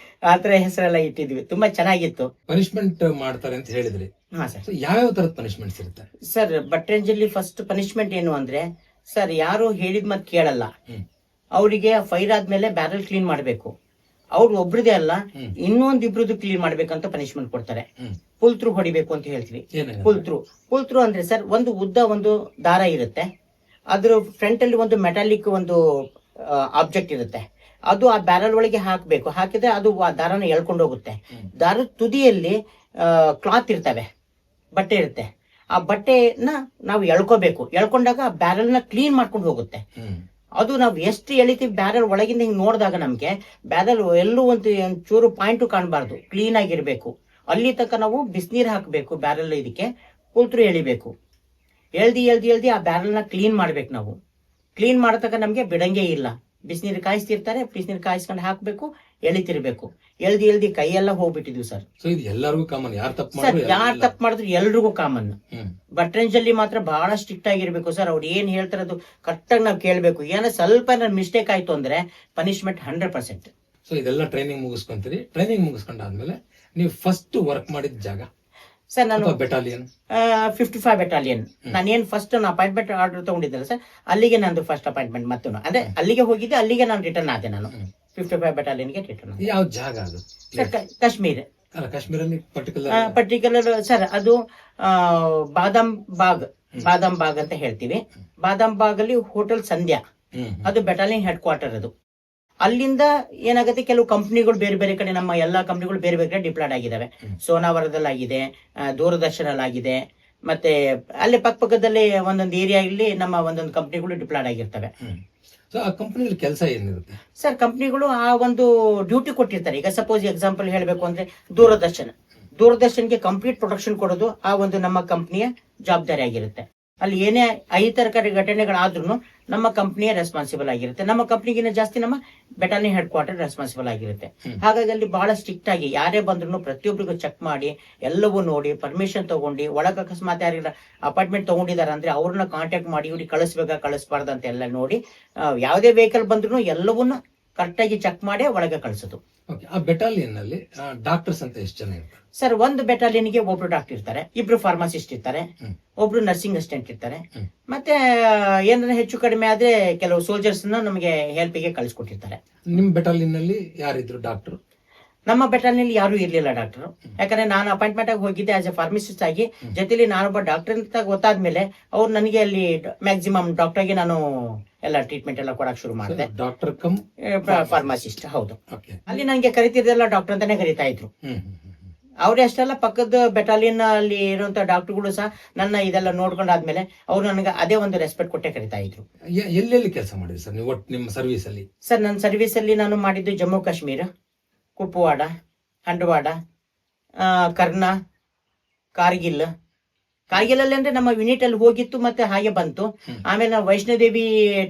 ಆತರ ಹೆಸರೆಲ್ಲ ಇಟ್ಟಿದ್ವಿ. ತುಂಬಾ ಚೆನ್ನಾಗಿತ್ತು. ಪನಿಷ್ಮೆಂಟ್ ಮಾಡ್ತಾರೆ ಅಂತ ಹೇಳಿದ್ರಿ. ಹಾ ಸರ್. ಯಾವ್ಯಾವ ತರದ ಪನಿಷ್ಮೆಂಟ್ಸ್ ಇರುತ್ತೆ ಸರ್ ಭಟ್ರಂಜಲ್ಲಿ ಫಸ್ಟ್ ಪನಿಷ್ಮೆಂಟ್ ಏನು ಅಂದ್ರೆ ಸರ್, ಯಾರು ಹೇಳಿದ ಮತ್ ಕೇಳಲ್ಲ, ಅವರಿಗೆ ಫೈರ್ ಆದ್ಮೇಲೆ ಬ್ಯಾರಲ್ ಕ್ಲೀನ್ ಮಾಡ್ಬೇಕು. ಅವ್ರು ಒಬ್ರದೇ ಅಲ್ಲ, ಇನ್ನೊಂದಿಬ್ರದ್ದು ಕ್ಲೀನ್ ಮಾಡ್ಬೇಕಂತ ಪನಿಷ್ಮೆಂಟ್ ಕೊಡ್ತಾರೆ. ಪುಲ್ ಥ್ರೂ ಹೊಡಿಬೇಕು ಅಂತ ಹೇಳ್ತೀವಿ. ಪುಲ್ ಥ್ರೂ ಅಂದ್ರೆ ಸರ್, ಒಂದು ಉದ್ದ ಒಂದು ದಾರ ಇರುತ್ತೆ, ಅದ್ರ ಫ್ರಂಟ್ ಅಲ್ಲಿ ಒಂದು ಮೆಟಾಲಿಕ್ ಒಂದು ಆಬ್ಜೆಕ್ಟ್ ಇರುತ್ತೆ. ಅದು ಆ ಬ್ಯಾರಲ್ ಒಳಗೆ ಹಾಕ್ಬೇಕು. ಹಾಕಿದ್ರೆ ಅದು ಆ ದಾರನ ಎಳ್ಕೊಂಡು ಹೋಗುತ್ತೆ. ದಾರದ ತುದಿಯಲ್ಲಿ ಕ್ಲಾತ್ ಇರ್ತವೆ, ಬಟ್ಟೆ ಇರುತ್ತೆ. ಆ ಬಟ್ಟೆನ ನಾವು ಎಳ್ಕೋಬೇಕು. ಎಳ್ಕೊಂಡಾಗ ಆ ಬ್ಯಾರಲ್ ನ ಕ್ಲೀನ್ ಮಾಡ್ಕೊಂಡು ಹೋಗುತ್ತೆ. ಅದು ನಾವು ಎಷ್ಟು ಎಳಿತೀವಿ ಬ್ಯಾರಲ್ ಒಳಗಿಂದ ಹಿಂಗ್ ನೋಡಿದಾಗ ನಮ್ಗೆ ಬ್ಯಾರಲ್ ಎಲ್ಲೂ ಒಂದು ಚೂರು ಪಾಯಿಂಟು ಕಾಣಬಾರ್ದು, ಕ್ಲೀನ್ ಆಗಿರ್ಬೇಕು. ಅಲ್ಲಿ ತನಕ ನಾವು ಬಿಸಿನೀರು ಹಾಕಬೇಕು ಬ್ಯಾರಲ್. ಇದಕ್ಕೆ ಪುಲ್ ಥ್ರೂ ಎಳಿಬೇಕು. ಎಳ್ದಿ ಆ ಬ್ಯಾರಲ್ ನ ಕ್ಲೀನ್ ಮಾಡ್ಬೇಕು. ನಾವು ಕ್ಲೀನ್ ಮಾಡತಕ್ಕ ನಮ್ಗೆ ಬಿಡಂಗೆ ಇಲ್ಲ. ಬಿಸಿನೀರು ಕಾಯಿಸ್ತಿರ್ತಾರೆ, ಬಿಸಿನೀರು ಕಾಯಿಸ್ಕೊಂಡು ಹಾಕ್ಬೇಕು, ಎಳಿತಿರ್ಬೇಕು. ಎಳ್ದಿ ಕೈಯೆಲ್ಲ ಹೋಗ್ಬಿಟ್ಟಿದ್ವಿ ಸರ್. ಇದು ಎಲ್ಲರಿಗೂ ಕಾಮನ್, ಯಾರು ತಪ್ಪು ಮಾಡಿದ್ರು ಎಲ್ರಿಗೂ ಕಾಮನ್. ಭಟ್ರಂಜಲ್ಲಿ ಮಾತ್ರ ಬಹಳ ಸ್ಟ್ರಿಕ್ಟ್ ಆಗಿರ್ಬೇಕು ಸರ್. ಅವ್ರು ಏನ್ ಹೇಳ್ತಾರೆ ಅದು ಕರೆಕ್ಟ್ ಆಗಿ ನಾವು ಕೇಳ್ಬೇಕು. ಏನೋ ಸ್ವಲ್ಪ ಮಿಸ್ಟೇಕ್ ಆಯ್ತು ಅಂದ್ರೆ ಪನಿಷ್ಮೆಂಟ್ 100%. ಸೊ ಇದೆಲ್ಲ ಟ್ರೈನಿಂಗ್ ಮುಗಿಸ್ಕೊಂತೀರಿ. ಟ್ರೈನಿಂಗ್ ಮುಗಿಸ್ಕೊಂಡಾದ್ಮೇಲೆ ನೀವು ಫಸ್ಟ್ ವರ್ಕ್ ಮಾಡಿದ ಜಾಗ ಸರ್? ನಾನು ಬೆಟಾಲಿಯನ್ 55 ಬೆಟಾಲಿಯನ್. ನಾನೇನ್ ಫಸ್ಟ್ ಅಪಾಯಿಂಟ್ಮೆಂಟ್ ಆರ್ಡರ್ ತಗೊಂಡಿದ್ದಲ್ಲ ಸರ್, ಅಲ್ಲಿಗೆ ನಂದು ಫಸ್ಟ್ ಅಪಾಯಿಂಟ್ಮೆಂಟ್. ಮತ್ತೆ ಅದೇ ಅಲ್ಲಿಗೆ ಹೋಗಿದ್ದೆ, ಅಲ್ಲಿಗೆ ನಾನು ರಿಟರ್ನ್ ಆದೆ. ನಾನು 55 ಬೆಟಾಲಿಯನ್ಗೆ ರಿಟರ್ನ್. ಯಾವ ಜಾಗ ಅದು? ಕಾಶ್ಮೀರ್. ಕಾಶ್ಮೀರಲ್ಲಿ ಪರ್ಟಿಕ್ಯುಲರ್ ಸರ್, ಅದು ಬಾದಾಮ್ ಬಾಗ್ ಅಂತ ಹೇಳ್ತೀವಿ. ಬಾದಾಮ್ ಬಾಗ್ ಅಲ್ಲಿ ಹೋಟೆಲ್ ಸಂಧ್ಯಾ, ಅದು ಬೆಟಾಲಿಯನ್ ಹೆಡ್ ಕ್ವಾರ್ಟರ್. ಅದು ಅಲ್ಲಿಂದ ಏನಾಗುತ್ತೆ, ಕೆಲವು ಕಂಪ್ನಿಗಳು ಬೇರೆ ಬೇರೆ ಕಡೆ, ನಮ್ಮ ಎಲ್ಲಾ ಕಂಪ್ನಿಗಳು ಬೇರೆ ಬೇರೆ ಕಡೆ ಡಿಪ್ಲಾಯ್ಡ್ ಆಗಿದಾವೆ. ಸೋನಾವರದಲ್ಲಿ ಆಗಿದೆ, ದೂರದರ್ಶನಲ್ಲಿ ಆಗಿದೆ, ಮತ್ತೆ ಅಲ್ಲಿ ಪಕ್ಕದಲ್ಲೇ ಒಂದೊಂದು ಏರಿಯಾ ಇಲ್ಲಿ ನಮ್ಮ ಒಂದೊಂದು ಕಂಪ್ನಿಗಳು ಡಿಪ್ಲಾಯ್ಡ್ ಆಗಿರ್ತವೆ. ಕೆಲಸ ಏನಿರುತ್ತೆ ಸರ್? ಕಂಪ್ನಿಗಳು ಆ ಒಂದು ಡ್ಯೂಟಿ ಕೊಟ್ಟಿರ್ತಾರೆ. ಈಗ ಸಪೋಸ್ ಎಕ್ಸಾಂಪಲ್ ಹೇಳ್ಬೇಕು ಅಂದ್ರೆ ದೂರದರ್ಶನ್ಗೆ ಕಂಪ್ಲೀಟ್ ಪ್ರೊಡಕ್ಷನ್ ಕೊಡೋದು ಆ ಒಂದು ನಮ್ಮ ಕಂಪ್ನಿಯ ಜವಾಬ್ದಾರಿ ಆಗಿರುತ್ತೆ. ಅಲ್ಲಿ ಏನೇ ಅಹಿತಕರ ಘಟನೆಗಳಾದ್ರೂ ನಮ್ಮ ಕಂಪ್ನಿಯ ರೆಸ್ಪಾನ್ಸಿಬಲ್ ಆಗಿರುತ್ತೆ. ನಮ್ಮ ಕಂಪ್ನಿಗಿನ ಜಾಸ್ತಿ ನಮ್ಮ ಬೆಟಾಲಿಯನ್ ಹೆಡ್ ಕ್ವಾರ್ಟರ್ ರೆಸ್ಪಾನ್ಸಿಬಲ್ ಆಗಿರುತ್ತೆ. ಹಾಗಾಗಿ ಅಲ್ಲಿ ಬಹಳ ಸ್ಟ್ರಿಕ್ಟ್ ಆಗಿ ಯಾರೇ ಬಂದ್ರು ಪ್ರತಿಯೊಬ್ಬರಿಗೂ ಚೆಕ್ ಮಾಡಿ, ಎಲ್ಲವೂ ನೋಡಿ, ಪರ್ಮಿಷನ್ ತಗೊಂಡು, ಒಳಗೆ ಅಕಸ್ಮಾತ್ ಯಾರಿಲ್ಲ ಅಪಾಯಿಂಟ್ಮೆಂಟ್ ತಗೊಂಡಿದಾರ ಅಂದ್ರೆ ಅವ್ರನ್ನ ಕಾಂಟ್ಯಾಕ್ಟ್ ಮಾಡಿ ಇವ್ರಿಗೆ ಕಳಿಸ್ಬೇಕಾ ಕಳಿಸ್ಬಾರ್ದು ಅಂತ ಎಲ್ಲ ನೋಡಿ, ಯಾವುದೇ ವೆಹಿಕಲ್ ಬಂದ್ರು ಎಲ್ಲವನ್ನ ಕರೆಕ್ಟ್ ಆಗಿ ಚೆಕ್ ಮಾಡಿ ಒಳಗೆ ಕಳಿಸೋದು. ಆ ಬೆಟಾಲಿಯನ್ ನಲ್ಲಿ ಡಾಕ್ಟರ್ಸ್ ಅಂತ ಎಷ್ಟು ಜನ ಇರ್ತಾರೆ ಸರ್? ಒಂದು ಬೆಟಾಲಿಯನ್ಗೆ ಒಬ್ರು ಡಾಕ್ಟರ್ ಇರ್ತಾರೆ, ಇಬ್ರು ಫಾರ್ಮಸಿಸ್ಟ್ ಇರ್ತಾರೆ, ಒಬ್ರು ನರ್ಸಿಂಗ್ ಅಸಿಸ್ಟೆಂಟ್ ಇರ್ತಾರೆ. ಮತ್ತೆ ಏನಾರ ಹೆಚ್ಚು ಕಡಿಮೆ ಆದ್ರೆ ಕೆಲವು ಸೋಲ್ಜರ್ಸ್ ನಮಗೆ ಹೆಲ್ಪ್ ಗೆ ಕಳಿಸ್ಕೊಟ್ಟಿರ್ತಾರೆ. ನಿಮ್ ಬೆಟಾಲಿಯನ್ ನಲ್ಲಿ ಯಾರಿದ್ರು ಡಾಕ್ಟರ್? ನಮ್ಮ ಬೆಟಾಲಿಯನ್ ಯಾರು ಇರ್ಲಿಲ್ಲ ಡಾಕ್ಟರ್. ಯಾಕಂದ್ರೆ ನಾನು ಅಪಾಯಿಂಟ್ಮೆಂಟ್ ಆಗಿ ಹೋಗಿದ್ದೆ ಆಸ್ ಎ ಫಾರ್ಮಸಿಸ್ಟ್ ಆಗಿ. ಜೊತೆಲಿ ನಾನೊಬ್ಬ ಡಾಕ್ಟರ್ ಅಂತ ಗೊತ್ತಾದ್ಮೇಲೆ ಅವ್ರು ನನಗೆ ಅಲ್ಲಿ ಮ್ಯಾಕ್ಸಿಮಮ್ ಡಾಕ್ಟರ್ಗೆ ನಾನು ಎಲ್ಲ ಟ್ರೀಟ್ಮೆಂಟ್ ಎಲ್ಲ ಕೊಡಕ್ ಶುರು ಮಾಡಿದೆ. Doctor come pharmacist. ಹೌದು. ಅಲ್ಲಿ ನನಗೆ ಕರಿತಿದ್ದೆಲ್ಲ ಡಾಕ್ಟರ್ ಅಂತಾನೆ ಕರಿತಾ ಇದ್ರು. ಅವ್ರೇ ಅಷ್ಟೆಲ್ಲ ಪಕ್ಕದ ಬೆಟಾಲಿಯನ್ ಅಲ್ಲಿ ಇರುವಂತ ಡಾಕ್ಟರ್ಗಳು ಸಹ ನನ್ನ ಇದೆಲ್ಲ ನೋಡ್ಕೊಂಡಾದ್ಮೇಲೆ ಅವ್ರು ನನಗೆ ಅದೇ ಒಂದು ರೆಸ್ಪೆಕ್ಟ್ ಕೊಟ್ಟೆ ಕರಿತಾ ಇದ್ರು. ಎಲ್ಲೆಲ್ಲಿ ಕೆಲಸ ಮಾಡಿದ್ರಿ ಸರ್ ನೀವು ನಿಮ್ಮ ಸರ್ವಿಸ್ ಅಲ್ಲಿ? ಸರ್ ನನ್ನ ಸರ್ವಿಸ್ ಅಲ್ಲಿ ನಾನು ಮಾಡಿದ್ದು ಜಮ್ಮು ಕಾಶ್ಮೀರ, ಕುಪ್ವಾಡ, ಹಂಡ್ವಾಡ, ಕರ್ನಾ, ಕಾರ್ಗಿಲ್ ಅಲ್ಲಿ ಅಂದ್ರೆ ನಮ್ಮ ಯೂನಿಟ್ ಅಲ್ಲಿ ಹೋಗಿತ್ತು, ಮತ್ತೆ ಹಾಗೆ ಬಂತು. ಆಮೇಲೆ ನಾವು ವೈಷ್ಣೋದೇವಿ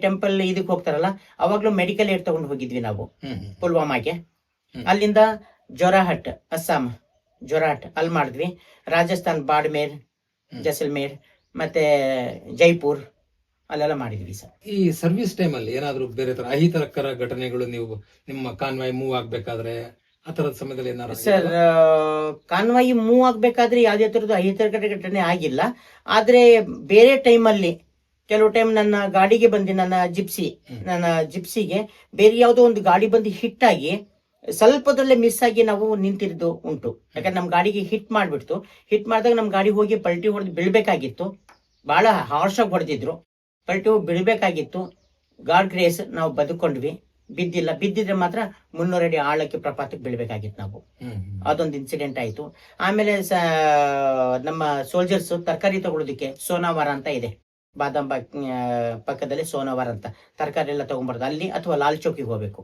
ಟೆಂಪಲ್ ಇದಕ್ಕೆ ಹೋಗ್ತಾರಲ್ಲ, ಅವಾಗ್ಲೂ ಮೆಡಿಕಲ್ ಏಡ್ ತಗೊಂಡು ಹೋಗಿದ್ವಿ ನಾವು ಪುಲ್ವಾಮಾಗೆ. ಅಲ್ಲಿಂದ ಜೋರಾಹಟ್, ಅಸ್ಸಾಂ ಜೋರಾಹಟ್ ಅಲ್ಲಿ ಮಾಡಿದ್ವಿ. ರಾಜಸ್ಥಾನ್ ಬಾಡ್ಮೇರ್, ಜೈಸಲ್ಮೇರ್, ಮತ್ತೆ ಜೈಪುರ್ ಅಲ್ಲೆಲ್ಲ ಮಾಡಿದ್ವಿ ಸರ್. ಈ ಸರ್ವಿಸ್ ಟೈಮ್ ಅಲ್ಲಿ ಏನಾದ್ರು ಬೇರೆ ತರ ಅಹಿತಕರ ಘಟನೆಗಳು, ನೀವು ನಿಮ್ಮ ಕಾನ್ವಾಯ್ ಮೂವ್ ಆಗ್ಬೇಕಾದ್ರೆ ಆ ತರದ ಸಮಯದಲ್ಲಿ ಏನಾದ್ರು? ಸರ್, ಕಾನ್ವಾಯಿ ಮೂವ್ ಆಗ್ಬೇಕಾದ್ರೆ ಯಾವ್ದೇ ತರದ್ದು ಅಹಿತಕರ ಘಟನೆ ಆಗಿಲ್ಲ. ಆದ್ರೆ ಬೇರೆ ಟೈಮ್ ಅಲ್ಲಿ ಕೆಲವು ಟೈಮ್ ನನ್ನ ಗಾಡಿಗೆ ಬಂದು ನನ್ನ ಜಿಪ್ಸಿಗೆ ಬೇರೆ ಯಾವ್ದೋ ಒಂದು ಗಾಡಿ ಬಂದು ಹಿಟ್ ಆಗಿ ಸ್ವಲ್ಪದಲ್ಲೇ ಮಿಸ್ ಆಗಿ ನಾವು ನಿಂತಿದ್ದು ಉಂಟು. ಯಾಕಂದ್ರೆ ನಮ್ ಗಾಡಿಗೆ ಹಿಟ್ ಮಾಡ್ಬಿಡ್ತು. ಹಿಟ್ ಮಾಡಿದಾಗ ನಮ್ ಗಾಡಿ ಹೋಗಿ ಪಲ್ಟಿ ಹೊಡೆದು ಬೀಳ್ಬೇಕಾಗಿತ್ತು. ಬಹಳ ಹಾರ್ಶ್ ಆಗಿ ಹೊಡೆದಿದ್ರು. ಪಲ್ಟಿ ಬೀಳ್ಬೇಕಾಗಿತ್ತು. ಗಾಡ್ ಗ್ರೇಸ್ ನಾವು ಬದುಕೊಂಡ್ವಿ, ಬಿದ್ದಿಲ್ಲ. ಬಿದ್ದಿದ್ರೆ ಮಾತ್ರ 300 ಅಡಿ ಆಳಕ್ಕೆ ಪ್ರಪಾತಕ್ಕೆ ಬೀಳ್ಬೇಕಾಗಿತ್ತು ನಾವು. ಅದೊಂದು ಇನ್ಸಿಡೆಂಟ್ ಆಯ್ತು. ಆಮೇಲೆ ನಮ್ಮ ಸೋಲ್ಜರ್ಸ್ ತರಕಾರಿ ತಗೊಳ್ಳೋದಕ್ಕೆ ಸೋನಾವಾರ ಅಂತ ಇದೆ, ಬಾದಾಮ್ ಪಕ್ಕದಲ್ಲಿ ಸೋನಾವಾರ ಅಂತ. ತರಕಾರಿ ಎಲ್ಲ ತಗೊಂಡ್ಬಾರ್ದು ಅಲ್ಲಿ, ಅಥವಾ ಲಾಲ್ ಚೌಕಿಗೆ ಹೋಗ್ಬೇಕು.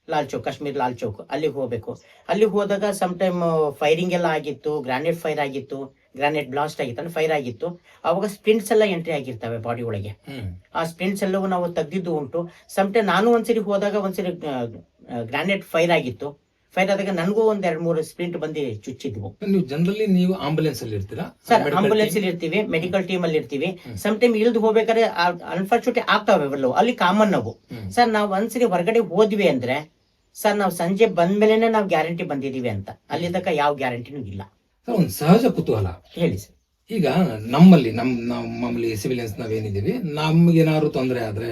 ಲಾಲ್ ಚೌಕ್, ಕಾಶ್ಮೀರ್ ಲಾಲ್ ಚೌಕ್, ಅಲ್ಲಿಗೆ ಹೋಗ್ಬೇಕು. ಅಲ್ಲಿಗೆ ಹೋದಾಗ ಸಮ್ ಟೈಮ್ ಫೈರಿಂಗ್ ಎಲ್ಲ ಆಗಿತ್ತು, ಗ್ರಾನೇಡ್ ಫೈರ್ ಆಗಿತ್ತು, ಗ್ರಾನೇಡ್ ಬ್ಲಾಸ್ಟ್ ಆಗಿತ್ತು, ಅಂದ್ರೆ ಫೈರ್ ಆಗಿತ್ತು. ಅವಾಗ ಸ್ಪ್ರಿಂಟ್ಸ್ ಎಲ್ಲ ಎಂಟ್ರಿ ಆಗಿರ್ತವೆ ಬಾಡಿ ಒಳಗೆ. ಆ ಸ್ಪ್ರಿಂಟ್ಸ್ ಎಲ್ಲವೂ ನಾವು ತೆಗ್ದಿದ್ದು ಉಂಟು. ಸಮ್ ಟೈಮ್ ನಾನು ಒಂದ್ಸರಿ ಹೋದಾಗ ಒಂದ್ಸರಿ ಗ್ರಾನೇಡ್ ಫೈರ್ ಆಗಿತ್ತು. ಫೈರ್ ಆದಾಗ ನನಗೂ ಒಂದ್ 2-3 ಸ್ಪ್ರಿಂಟ್ ಬಂದು ಚುಚ್ಚಿದ್ವು. ನೀವು ಜನರಲಿ ನೀವು ಆಂಬುಲೆನ್ಸ್ ಅಲ್ಲಿ ಇರ್ತೀರಾ ಸರ್? ಆಂಬುಲೆನ್ಸ್ ಅಲ್ಲಿ ಇರ್ತೀವಿ, ಮೆಡಿಕಲ್ ಟೀಮ್ ಅಲ್ಲಿ ಇರ್ತೀವಿ. ಸಮ್ ಟೈಮ್ ಇಳ್ದು ಹೋಗ್ಬೇಕಾದ್ರೆ ಅನ್ಫಾರ್ಚುನೇಟ್ ಆಗ್ತಾವೆ ಅವೆಲ್ಲವು, ಅಲ್ಲಿ ಕಾಮನ್ ನಾವು. ಸರ್ ನಾವು ಒಂದ್ಸರಿ ಹೊರಗಡೆ ಹೋದ್ವಿ ಅಂದ್ರೆ ಸರ್ ನಾವು ಸಂಜೆ ಬಂದ್ಮೇಲೆನೆ ನಾವು ಗ್ಯಾರಂಟಿ ಬಂದಿದೀವಿ ಅಂತ, ಅಲ್ಲಿ ತನಕ ಯಾವ ಗ್ಯಾರಂಟಿನೂ ಇಲ್ಲ. ಒಂದು ಸಹಜ ಕುತೂಹಲ ಹೇಳಿ ಸರ್. ಈಗ ನಮ್ಮಲ್ಲಿ ಮಾಮೂಲಿ ಸಿವಿಲಿಯನ್ಸ್ ನಾವೇನಿದೀವಿ, ನಮ್ಗೆ ಏನಾದ್ರು ತೊಂದರೆ ಆದ್ರೆ,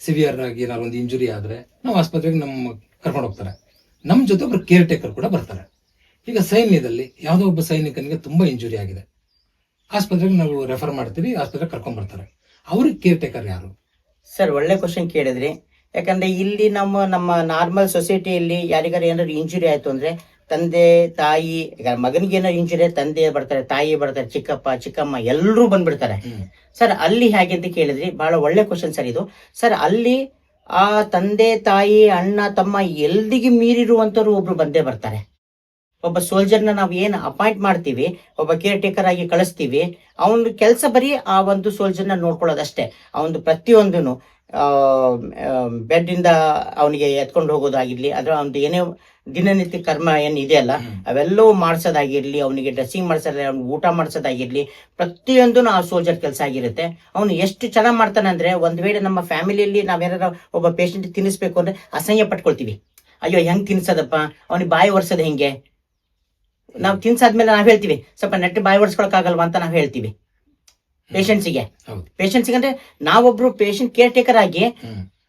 ಸಿವಿಯರ್ ಆಗಿ ಏನಾದ್ರು ಒಂದು ಇಂಜುರಿ ಆದ್ರೆ ನಾವು ಆಸ್ಪತ್ರೆಗೆ ಕರ್ಕೊಂಡು ಹೋಗ್ತಾರೆ. ನಮ್ ಜೊತೆ ಒಬ್ರು ಕೇರ್ ಟೇಕರ್ ಕೂಡ ಬರ್ತಾರೆ. ಈಗ ಸೈನ್ಯದಲ್ಲಿ ಯಾವ್ದೋ ಒಬ್ಬ ಸೈನಿಕನಿಗೆ ತುಂಬಾ ಇಂಜುರಿ ಆಗಿದೆ, ಆಸ್ಪತ್ರೆಗೆ ನಾವು ರೆಫರ್ ಮಾಡ್ತೀವಿ, ಆಸ್ಪತ್ರೆಗೆ ಕರ್ಕೊಂಡ್ ಬರ್ತಾರೆ. ಅವ್ರಿಗೆ ಕೇರ್ ಟೇಕರ್ ಯಾರು? ಸರ್ ಒಳ್ಳೆ ಕ್ವಶನ್ ಕೇಳಿದ್ರಿ. ಯಾಕಂದ್ರೆ ಇಲ್ಲಿ ನಮ್ಮ ನಾರ್ಮಲ್ ಸೊಸೈಟಿಯಲ್ಲಿ ಯಾರಿಗಾರು ಏನಾದ್ರು ಇಂಜುರಿ ಆಯ್ತು ಅಂದ್ರೆ ತಂದೆ ತಾಯಿ, ಈಗ ಮಗನಿಗೆ ಏನಾದ್ರು ಇಂಜುರಿ ತಂದೆ ಬರ್ತಾರೆ, ತಾಯಿ ಬರ್ತಾರೆ, ಚಿಕ್ಕಪ್ಪ ಚಿಕ್ಕಮ್ಮ ಎಲ್ಲರೂ ಬಂದ್ಬಿಡ್ತಾರೆ. ಸರ್ ಅಲ್ಲಿ ಹೇಗೆ ಅಂತ ಕೇಳಿದ್ರಿ, ಬಹಳ ಒಳ್ಳೆ ಕ್ವಶನ್ ಸರ್ ಇದು. ಸರ್ ಅಲ್ಲಿ ಆ ತಂದೆ ತಾಯಿ ಅಣ್ಣ ತಮ್ಮ ಎಲ್ದಿಗೆ ಮೀರಿರುವಂತವ್ರು ಒಬ್ರು ಬಂದೇ ಬರ್ತಾರೆ. ಒಬ್ಬ ಸೋಲ್ಜರ್ನ ನಾವು ಏನು ಅಪಾಯಿಂಟ್ ಮಾಡ್ತೀವಿ, ಒಬ್ಬ ಕೇರ್ ಟೇಕರ್ ಆಗಿ ಕಳಿಸ್ತೀವಿ, ಅವನ ಕೆಲಸ ಬರೀ ಆ ಒಂದು ಸೋಲ್ಜರ್ನ ನೋಡ್ಕೊಳ್ಳೋದಷ್ಟೇ. ಅವನು ಪ್ರತಿಯೊಂದನು ಬೆಡ್ ಇಂದ ಅವನಿಗೆ ಎತ್ಕೊಂಡು ಹೋಗೋದಾಗಿರ್ಲಿ, ಅದ್ರ ಒಂದು ಏನೇ ದಿನನಿತ್ಯ ಕರ್ಮ ಏನ್ ಇದೆಯಲ್ಲ ಅವೆಲ್ಲವೂ ಮಾಡ್ಸೋದಾಗಿರ್ಲಿ, ಅವನಿಗೆ ಡ್ರೆಸ್ಸಿಂಗ್ ಮಾಡ್ಸೋದಾಗಿರ್ಲಿ, ಅವ್ನಿಗೆ ಊಟ ಮಾಡ್ಸೋದಾಗಿರ್ಲಿ, ಪ್ರತಿಯೊಂದು ಆ ಸೋಲ್ಜರ್ ಕೆಲಸ ಆಗಿರುತ್ತೆ. ಅವನು ಎಷ್ಟು ಚೆನ್ನಾಗಿ ಮಾಡ್ತಾನೆ ಅಂದ್ರೆ, ಒಂದ್ ವೇಳೆ ನಮ್ಮ ಫ್ಯಾಮಿಲಿಯಲ್ಲಿ ನಾವೇನಾರ ಒಬ್ಬ ಪೇಷಂಟ್ ತಿನ್ನಿಸ್ಬೇಕು ಅಂದ್ರೆ ಅಸಹ್ಯ ಪಟ್ಕೊಳ್ತೀವಿ. ಅಯ್ಯೋ ಹೆಂಗ್ ತಿನ್ಸದಪ್ಪ, ಅವನಿಗೆ ಬಾಯಿ ಒರ್ಸೋದು ಹೆಂಗೆ? ನಾವು ತಿನ್ಸಾದ್ಮೇಲೆ ನಾವ್ ಹೇಳ್ತೀವಿ ಸ್ವಲ್ಪ ನೆಟ್ಟು ಬಾಯಿ ಒರ್ಸ್ಕೊಳಕ್ ಆಗಲ್ವಾ ಅಂತ ನಾವ್ ಹೇಳ್ತೀವಿ ಪೇಷಂಟ್ಸಿಗೆ. ಅಂದ್ರೆ ನಾವೊಬ್ರು ಪೇಷಂಟ್ ಕೇರ್ ಟೇಕರ್ ಆಗಿ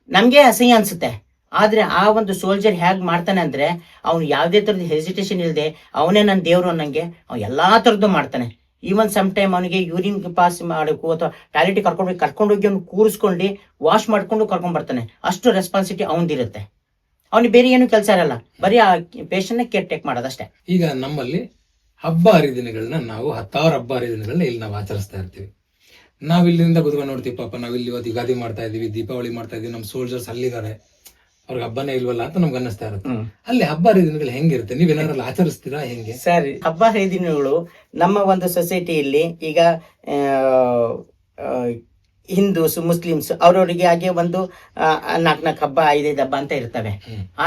ನಮ್ಗೆ ಅಸಹ್ಯ ಅನ್ಸುತ್ತೆ. ಆದ್ರೆ ಆ ಒಂದು ಸೋಲ್ಜರ್ ಹೇಗ್ ಮಾಡ್ತಾನೆ ಅಂದ್ರೆ, ಅವ್ನು ಯಾವ್ದೇ ತರದ ಹೆಸಿಟೇಷನ್ ಇಲ್ಲದೆ ಅವನೇ ನನ್ನ ದೇವ್ರು ಅನ್ನಂಗೆ ಅವ್ನು ಎಲ್ಲಾ ತರದ್ದು ಮಾಡ್ತಾನೆ. ಈವನ್ ಸಮ್ ಟೈಮ್ ಅವನಿಗೆ ಯೂರಿನ್ ಪಾಸ್ ಮಾಡಬೇಕು ಅಥವಾ ಟಾಯ್ಲೆಟ್ ಕರ್ಕೊಂಡೋಗಿ ಅವ್ನು ಕೂರಿಸ್ಕೊಂಡು ವಾಶ್ ಮಾಡ್ಕೊಂಡು ಕರ್ಕೊಂಡ್ ಬರ್ತಾನೆ. ಅಷ್ಟು ರೆಸ್ಪಾನ್ಸಿಬಿಲಿಟಿ ಅವನದಿರುತ್ತೆ. ಅವ್ನಿಗೆ ಬೇರೆ ಏನು ಕೆಲಸ ಇರಲ್ಲ, ಬರೀ ಆ ಪೇಷಂಟ್ ಕೇರ್ ಟೇಕ್ ಮಾಡೋದಷ್ಟೇ. ಈಗ ನಮ್ಮಲ್ಲಿ ಹಬ್ಬ ಹರಿದಿನಗಳನ್ನ ನಾವು 10 ಹಬ್ಬ ಹರಿದಿನಗಳನ್ನ ಇಲ್ಲಿ ನಾವು ಆಚರಿಸ್ತಾ ಇರ್ತೀವಿ. ನಾವ್ ಇಲ್ಲಿಂದ ಕುತ್ಕೊಂಡು ನೋಡ್ತೀವಿ, ಪಾಪ ನಾವಿಲ್ಲಿ ಇವತ್ತು ಯುಗಾದಿ ಮಾಡ್ತಾ ಇದೀವಿ, ದೀಪಾವಳಿ ಮಾಡ್ತಾ ಇದೀವಿ, ನಮ್ ಸೋಲ್ಜರ್ಸ್ ಅಲ್ಲಿದ್ದಾರೆ, ಅವ್ರಿಗೆ ಹಬ್ಬನೇ ಇಲ್ವಲ್ಲ ಅಂತ ನಮ್ಗೆ ಅನ್ನಿಸ್ತಾ ಇರುತ್ತೆ. ಅಲ್ಲಿ ಹಬ್ಬ ಹರಿದಿನಗಳು ಹೆಂಗಿರುತ್ತೆ? ನೀವೇನಾದ್ರೂ ಆಚರಿಸ್ತೀರಾ ಹೆಂಗೆ? ಸರ್ ಹಬ್ಬ ಹರಿದಿನಗಳು ನಮ್ಮ ಒಂದು ಸೊಸೈಟಿಯಲ್ಲಿ ಈಗ ಹಿಂದೂಸ್ ಮುಸ್ಲಿಮ್ಸ್ ಅವ್ರವರಿಗೆ ಹಾಗೆ ಒಂದು 4 ಹಬ್ಬ 5 ಹಬ್ಬ ಅಂತ ಇರ್ತವೆ.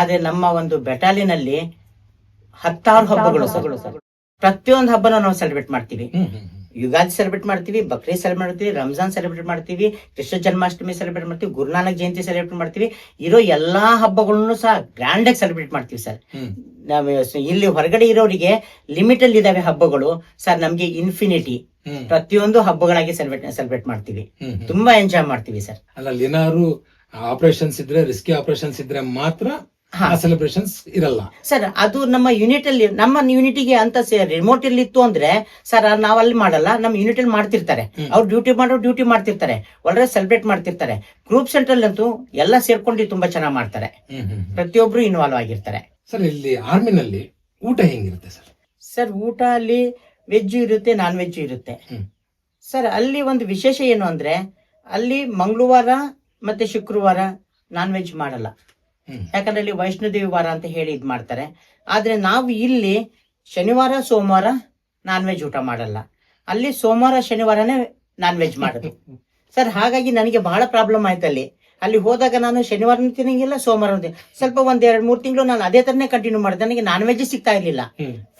ಆದ್ರೆ ನಮ್ಮ ಒಂದು ಬೆಟಾಲಿಯನ್ ಅಲ್ಲಿ 10 ಹಬ್ಬಗಳು ಸರ್. ಪ್ರತಿಯೊಂದು ಹಬ್ಬನ ನಾವು ಸೆಲೆಬ್ರೇಟ್ ಮಾಡ್ತೀವಿ. ಯುಗಾದಿ ಸೆಲೆಬ್ರೇಟ್ ಮಾಡ್ತೀವಿ, ಬಕ್ರೀದ್ ಸೆಲೆಬ್ರೇಟ್ ಮಾಡ್ತೀವಿ, ರಂಜಾನ್ ಸೆಲೆಬ್ರೇಟ್ ಮಾಡ್ತೀವಿ, ಕೃಷ್ಣ ಜನ್ಮಾಷ್ಟಮಿ ಸೆಲೆಬ್ರೇಟ್ ಮಾಡ್ತೀವಿ, ಗುರುನಾನಕ್ ಜಯಂತಿ ಸೆಲೆಬ್ರೇಟ್ ಮಾಡ್ತೀವಿ. ಇರೋ ಎಲ್ಲಾ ಹಬ್ಬಗಳನ್ನು ಸಹ ಗ್ರ್ಯಾಂಡ್ ಆಗಿ ಸೆಲೆಬ್ರೇಟ್ ಮಾಡ್ತೀವಿ ಸರ್. ನಾವ್ ಇಲ್ಲಿ ಹೊರಗಡೆ ಇರೋರಿಗೆ ಲಿಮಿಟ್ ಅಲ್ಲಿ ಇದಾವೆ ಹಬ್ಬಗಳು ಸರ್, ನಮ್ಗೆ ಇನ್ಫಿನಿಟಿ ಪ್ರತಿಯೊಂದು ಹಬ್ಬಗಳಾಗಿ ಸೆಲೆಬ್ರೇಟ್ ಮಾಡ್ತೀವಿ. ತುಂಬಾ ಎಂಜಾಯ್ ಮಾಡ್ತೀವಿ ಸರ್. ಅದ್ರಲ್ಲಿ ಏನಾದ್ರು ಆಪರೇಷನ್ಸ್ ಇದ್ರೆ, ರಿಸ್ಕಿ ಆಪರೇಷನ್ಸ್ ಇದ್ರೆ ಮಾತ್ರ ಸೆಲೆಬ್ರೇಷನ್ಸ್ ಇರಲ್ಲ ಸರ್. ಅದು ನಮ್ಮ ಯೂನಿಟ್ ಅಲ್ಲಿ, ನಮ್ಮ ಯೂನಿಟಿಗೆ ಅಂತ ರಿಮೋಟ್ ಅಲ್ಲಿ ಇತ್ತು ಅಂದ್ರೆ ಸರ್ ನಾವಲ್ಲಿ ಮಾಡಲ್ಲ, ನಮ್ಮ ಯೂನಿಟ್ ಅಲ್ಲಿ ಮಾಡ್ತಿರ್ತಾರೆ. ಅವ್ರು ಡ್ಯೂಟಿ ಮಾಡ್ತಿರ್ತಾರೆ, ಒಳ್ಳೆ ಸೆಲೆಬ್ರೇಟ್ ಮಾಡ್ತಿರ್ತಾರೆ. ಗ್ರೂಪ್ ಸೆಂಟ್ರಲ್ ಅಂತೂ ಎಲ್ಲ ಸೇರ್ಕೊಂಡು ತುಂಬಾ ಚೆನ್ನಾಗಿ ಮಾಡ್ತಾರೆ, ಪ್ರತಿಯೊಬ್ರು ಇನ್ವಾಲ್ವ್ ಆಗಿರ್ತಾರೆ. ಸರ್ ಇಲ್ಲಿ ಆರ್ಮಿನಲ್ಲಿ ಊಟ ಹೆಂಗಿರುತ್ತೆ ಸರ್? ಸರ್ ಊಟ ಅಲ್ಲಿ ವೆಜ್ ಇರುತ್ತೆ, ನಾನ್ ವೆಜ್ ಇರುತ್ತೆ ಸರ್. ಅಲ್ಲಿ ಒಂದು ವಿಶೇಷ ಏನು ಅಂದ್ರೆ, ಅಲ್ಲಿ ಮಂಗಳವಾರ ಮತ್ತೆ ಶುಕ್ರವಾರ ನಾನ್ ವೆಜ್ ಮಾಡಲ್ಲ. ಯಾಕಂದ್ರೆ ಅಲ್ಲಿ ವೈಷ್ಣೋದೇವಿ ವಾರ ಅಂತ ಹೇಳಿ ಇದ್ ಮಾಡ್ತಾರೆ. ಆದ್ರೆ ನಾವು ಇಲ್ಲಿ ಶನಿವಾರ ಸೋಮವಾರ ನಾನ್ ವೆಜ್ ಊಟ ಮಾಡಲ್ಲ, ಅಲ್ಲಿ ಸೋಮವಾರ ಶನಿವಾರನೇ ನಾನ್ ವೆಜ್ ಮಾಡೋದು ಸರ್. ಹಾಗಾಗಿ ನನಗೆ ಬಹಳ ಪ್ರಾಬ್ಲಮ್ ಆಯ್ತು ಅಲ್ಲಿ ಹೋದಾಗ. ನಾನು ಶನಿವಾರ ತಿನ್ನಂಗಿಲ್ಲ, ಸೋಮವಾರ ಸ್ವಲ್ಪ 1-2-3 ತಿಂಗಳು ನಾನು ಅದೇ ತರನೇ ಕಂಟಿನ್ಯೂ ಮಾಡಿದೆ. ನನಗೆ ನಾನ್ ವೆಜ್ ಸಿಗ್ತಾ ಇರ್ಲಿಲ್ಲ.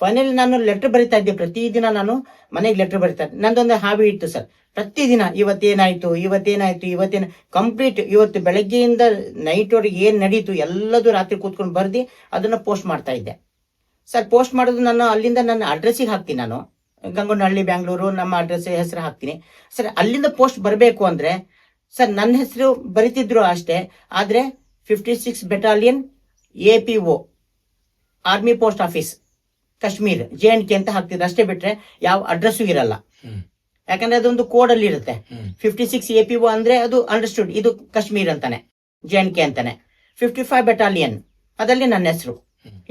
ಫೈನಲಿ ನಾನು ಲೆಟರ್ ಬರಿತಾ ಇದ್ದೆ, ಪ್ರತಿದಿನ ನಾನು ಮನೆಗೆ ಲೆಟರ್ ಬರಿತಾ ಇದ್ದೆ. ನಂದೊಂದು ಹಾಬಿ ಇತ್ತು ಸರ್, ಪ್ರತಿದಿನ ಇವತ್ತೇನು ಕಂಪ್ಲೀಟ್ ಇವತ್ತು ಬೆಳಗ್ಗೆಯಿಂದ ನೈಟ್ ವರೆಗೆ ಏನ್ ನಡೀತು ಎಲ್ಲದೂ ರಾತ್ರಿ ಕೂತ್ಕೊಂಡು ಬರ್ದಿ ಅದನ್ನ ಪೋಸ್ಟ್ ಮಾಡ್ತಾ ಇದ್ದೆ ಸರ್. ಪೋಸ್ಟ್ ಮಾಡೋದು ನಾನು ಅಲ್ಲಿಂದ ನನ್ನ ಅಡ್ರೆಸ್ಸಿಗೆ ಹಾಕ್ತೀನಿ. ನಾನು ಗಂಗನಹಳ್ಳಿ ಬ್ಯಾಂಗ್ಳೂರು ನಮ್ಮ ಅಡ್ರೆಸ್ ಹೆಸರು ಹಾಕ್ತೀನಿ ಸರ್. ಅಲ್ಲಿಂದ ಪೋಸ್ಟ್ ಬರಬೇಕು ಅಂದ್ರೆ ಸರ್ ನನ್ನ ಹೆಸರು ಬರಿತಿದ್ರು ಅಷ್ಟೇ. ಆದ್ರೆ 56 battalion APO army post office Kashmir JNK ಅಂತ ಹಾಕ್ತಿದ್ರು ಅಷ್ಟೇ, ಬಿಟ್ರೆ ಯಾವ ಅಡ್ರೆಸ್ಸು ಇರಲ್ಲ. ಯಾಕಂದ್ರೆ ಅದೊಂದು ಕೋಡ್ ಅಲ್ಲಿ ಇರುತ್ತೆ. 56 APO ಅಂದ್ರೆ ಅದು ಅಂಡರ್ಸ್ಟುಡ್, ಇದು ಕಾಶ್ಮೀರ್ ಅಂತಾನೆ, JNK ಅಂತಾನೆ. 55 ಬೆಟಾಲಿಯನ್ ಅದಲ್ಲಿ ನನ್ನ ಹೆಸರು,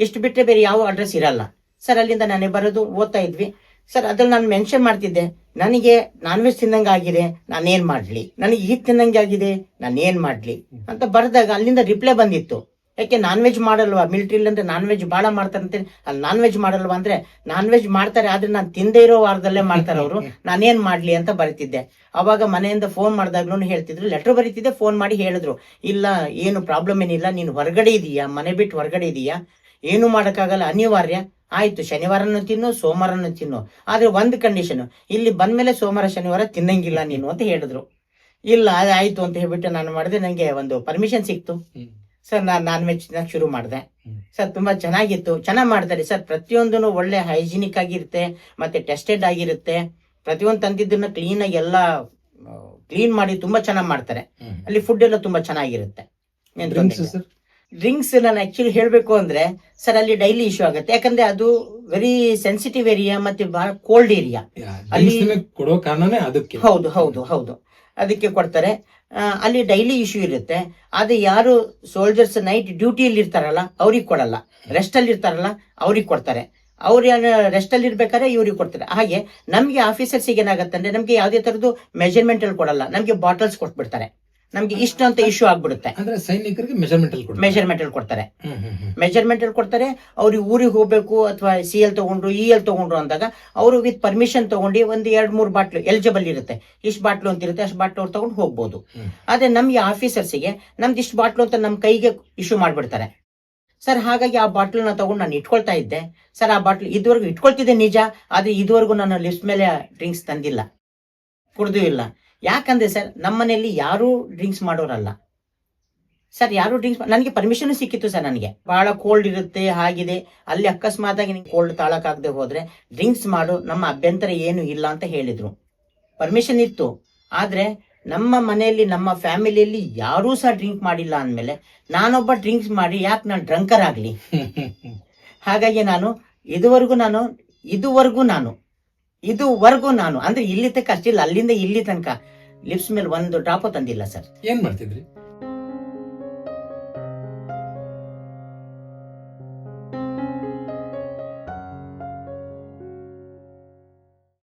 ಇಷ್ಟು ಬಿಟ್ರೆ ಬೇರೆ ಯಾವ ಅಡ್ರೆಸ್ ಇರಲ್ಲ ಸರ್. ಅಲ್ಲಿಂದ ನಾನೇ ಬರೋದು, ಓದ್ತಾ ಇದ್ವಿ ಸರ್. ಅದ್ರಲ್ಲಿ ನಾನು ಮೆನ್ಷನ್ ಮಾಡ್ತಿದ್ದೆ, ನನಗೆ ನಾನ್ ವೆಜ್ ತಿನ್ನಂಗ ಆಗಿದೆ, ನಾನೇನ್ ಮಾಡ್ಲಿ, ನನಗೆ ಈಗ ತಿನ್ನಂಗೆ ಆಗಿದೆ, ನಾನೇನ್ ಮಾಡ್ಲಿ ಅಂತ ಬರ್ದಾಗ ಅಲ್ಲಿಂದ ರಿಪ್ಲೈ ಬಂದಿತ್ತು. ಯಾಕೆ ನಾನ್ ವೆಜ್ ಮಾಡಲ್ವಾ ಮಿಲಿಟರಿಲಿ ಅಂದ್ರೆ ನಾನ್ ವೆಜ್ ಭಾಳ ಮಾಡ್ತಾರಂತೆ, ಅಲ್ಲಿ ನಾನ್ ವೆಜ್ ಮಾಡಲ್ವಾ ಅಂದ್ರೆ ನಾನ್ ವೆಜ್ ಮಾಡ್ತಾರೆ ಆದ್ರೆ ನಾನು ತಿಂದೇ ಇರೋ ವಾರದಲ್ಲೇ ಮಾಡ್ತಾರೆ ಅವರು, ನಾನೇನ್ ಮಾಡ್ಲಿ ಅಂತ ಬರೀತಿದ್ದೆ. ಅವಾಗ ಮನೆಯಿಂದ ಫೋನ್ ಮಾಡಿದಾಗ್ಲೂ ಹೇಳ್ತಿದ್ರು, ಲೆಟರ್ ಬರೀತಿದ್ದೆ, ಫೋನ್ ಮಾಡಿ ಹೇಳಿದ್ರು, ಇಲ್ಲ ಏನು ಪ್ರಾಬ್ಲಮ್ ಏನಿಲ್ಲ, ನೀನು ಹೊರಗಡೆ ಇದೀಯಾ, ಮನೆ ಬಿಟ್ಟು ಹೊರಗಡೆ ಇದೀಯಾ, ಏನು ಮಾಡಕ್ಕಾಗಲ್ಲ, ಅನಿವಾರ್ಯ, ಆಯ್ತು ಶನಿವಾರನು ತಿನ್ನು ಸೋಮವಾರನು ತಿನ್ನು, ಆದ್ರೆ ಒಂದು ಕಂಡೀಷನ್, ಇಲ್ಲಿ ಬಂದ್ಮೇಲೆ ಸೋಮವಾರ ಶನಿವಾರ ತಿನ್ನಂಗಿಲ್ಲ ನೀನು ಅಂತ ಹೇಳಿದ್ರು. ಇಲ್ಲ ಆಯ್ತು ಅಂತ ಹೇಳ್ಬಿಟ್ಟು ನಾನು ಮಾಡಿದೆ, ನಂಗೆ ಒಂದು ಪರ್ಮಿಷನ್ ಸಿಕ್ತು ಸರ್. ನಾನು ನಾನ್ ವೆಜ್ ಶುರು ಮಾಡಿದೆ ಸರ್. ತುಂಬಾ ಚೆನ್ನಾಗಿತ್ತು, ಚೆನ್ನಾಗಿ ಮಾಡ್ತಾರೆ ಸರ್. ಪ್ರತಿಯೊಂದನ್ನು ಒಳ್ಳೆ ಹೈಜಿನಿಕ್ ಆಗಿರುತ್ತೆ, ಮತ್ತೆ ಟೆಸ್ಟೆಡ್ ಆಗಿರುತ್ತೆ. ಪ್ರತಿಯೊಂದು ತಂದಿದ್ದನ್ನ ಕ್ಲೀನ್ ಆಗಿ ಎಲ್ಲ ಕ್ಲೀನ್ ಮಾಡಿ ತುಂಬಾ ಚೆನ್ನಾಗಿ ಮಾಡ್ತಾರೆ. ಅಲ್ಲಿ ಫುಡ್ ಎಲ್ಲ ತುಂಬಾ ಚೆನ್ನಾಗಿರುತ್ತೆ. ಡ್ರಿಂಕ್ಸ್ ನಾನು ಆಕ್ಚುಲಿ ಹೇಳ್ಬೇಕು ಅಂದ್ರೆ ಸರ್, ಅಲ್ಲಿ ಡೈಲಿ ಇಶ್ಯೂ ಆಗುತ್ತೆ, ಯಾಕಂದ್ರೆ ಅದು ವೆರಿ ಸೆನ್ಸಿಟಿವ್ ಏರಿಯಾ ಮತ್ತೆ ಬಹಳ ಕೋಲ್ಡ್ ಏರಿಯಾ. ಅಲ್ಲಿ ಕೊಡೋ ಕಾರಣನೇ ಅದಕ್ಕೆ. ಹೌದು ಹೌದು ಹೌದು, ಅದಕ್ಕೆ ಕೊಡ್ತಾರೆ. ಅಲ್ಲಿ ಡೈಲಿ ಇಶ್ಯೂ ಇರುತ್ತೆ. ಆದ್ರೆ ಯಾರು ಸೋಲ್ಜರ್ಸ್ ನೈಟ್ ಡ್ಯೂಟಿಯಲ್ಲಿ ಇರ್ತಾರಲ್ಲ ಅವ್ರಿಗೆ ಕೊಡಲ್ಲ, ರೆಸ್ಟ್ ಅಲ್ಲಿ ಇರ್ತಾರಲ್ಲ ಅವ್ರಿಗೆ ಕೊಡ್ತಾರೆ. ಅವ್ರು ರೆಸ್ಟ್ ಅಲ್ಲಿ ಇರ್ಬೇಕಾದ್ರೆ ಇವ್ರಿಗೆ ಕೊಡ್ತಾರೆ. ಹಾಗೆ ನಮ್ಗೆ ಆಫೀಸರ್ಸ್ ಏನಾಗತ್ತೆ ಅಂದ್ರೆ ನಮ್ಗೆ ಯಾವ್ದೇ ತರದ್ದು ಮೆಜರ್ಮೆಂಟ್ ಅಲ್ಲಿ ಕೊಡಲ್ಲ, ನಮ್ಗೆ ಬಾಟಲ್ಸ್ ಕೊಟ್ಬಿಡ್ತಾರೆ. ನಮ್ಗೆ ಇಷ್ಟ ಅಂತ ಇಶ್ಯೂ ಆಗ್ಬಿಡುತ್ತೆ. ಅಂದ್ರೆ ಸೈನಿಕರಿಗೆ ಮೆಜರ್ಮೆಂಟ್ ಅಲ್ಲಿ ಕೊಡ್ತಾರೆ. ಮೆಜರ್ಮೆಂಟ್ ಅಲ್ಲಿ ಕೊಡ್ತಾರೆ. ಅವ್ರಿಗೆ ಊರಿಗೆ ಹೋಗ್ಬೇಕು ಅಥವಾ CL ತಗೊಂಡ್ರು EL ತಗೊಂಡ್ರು ಅಂದಾಗ ಅವರು ವಿತ್ ಪರ್ಮಿಷನ್ ತಗೊಂಡು ಒಂದು 2-3 ಬಾಟ್ಲು ಎಲಿಜಿಬಲ್ ಇರುತ್ತೆ, ಇಷ್ಟು ಬಾಟ್ಲು ಅಂತ ಇರುತ್ತೆ, ಅಷ್ಟು ಬಾಟ್ಲು ಅವ್ರು ತಗೊಂಡು ಹೋಗ್ಬೋದು. ಆದ್ರೆ ನಮ್ಗೆ ಆಫೀಸರ್ಸ್ಗೆ ನಮ್ದು ಇಷ್ಟು ಬಾಟ್ಲು ಅಂತ ನಮ್ ಕೈಗೆ ಇಶ್ಯೂ ಮಾಡ್ಬಿಡ್ತಾರೆ ಸರ್. ಹಾಗಾಗಿ ಆ ಬಾಟ್ಲನ್ನ ತಗೊಂಡು ನಾನು ಇಟ್ಕೊಳ್ತಾ ಇದ್ದೆ ಸರ್. ಆ ಬಾಟ್ಲು ಇದುವರೆಗೂ ಇಟ್ಕೊಳ್ತಿದ್ದೆ ನಿಜ, ಆದ್ರೆ ಇದುವರೆಗೂ ನಾನು ಲಿಸ್ಟ್ ಮೇಲೆ ಡ್ರಿಂಕ್ಸ್ ತಂದಿಲ್ಲ, ಕುಡ್ದು ಇಲ್ಲ. ಯಾಕಂದ್ರೆ ಸರ್ ನಮ್ಮ ಮನೆಯಲ್ಲಿ ಯಾರು ಡ್ರಿಂಕ್ಸ್ ಮಾಡೋರಲ್ಲ ಸರ್, ಯಾರು ಡ್ರಿಂಕ್ಸ್. ನನಗೆ ಪರ್ಮಿಷನ್ ಸಿಕ್ಕಿತ್ತು ಸರ್. ನನಗೆ ಬಹಳ ಕೋಲ್ಡ್ ಇರುತ್ತೆ ಹಾಗಿದೆ, ಅಲ್ಲಿ ಅಕಸ್ಮಾತ್ ಆಗಿ ನಿಂಗೆ ಕೋಲ್ಡ್ ತಾಳಕ್ಕಾಗದೆ ಹೋದ್ರೆ ಡ್ರಿಂಕ್ಸ್ ಮಾಡು, ನಮ್ಮ ಅಭ್ಯಂತರ ಏನು ಇಲ್ಲ ಅಂತ ಹೇಳಿದ್ರು. ಪರ್ಮಿಷನ್ ಇತ್ತು. ಆದ್ರೆ ನಮ್ಮ ಮನೆಯಲ್ಲಿ ನಮ್ಮ ಫ್ಯಾಮಿಲಿಯಲ್ಲಿ ಯಾರೂ ಸಹ ಡ್ರಿಂಕ್ ಮಾಡಿಲ್ಲ ಅಂದ್ಮೇಲೆ ನಾನೊಬ್ಬ ಡ್ರಿಂಕ್ಸ್ ಮಾಡಿ ಯಾಕೆ ನಾನು ಡ್ರಂಕರ್ ಆಗ್ಲಿ? ಹಾಗಾಗಿ ನಾನು ಇದುವರೆಗೂ ನಾನು ಅಂದ್ರೆ ಇಲ್ಲಿ ತನಕ ಅಷ್ಟಿಲ್ಲ, ಅಲ್ಲಿಂದ ಇಲ್ಲಿ ತನಕ ಲಿಪ್ಸ್ ಮೇಲೆ ಒಂದು ಡ್ರಾಪ್ ತಂದಿಲ್ಲ ಸರ್. ಏನ್ ಮಾಡ್ತಿದ್ರಿ?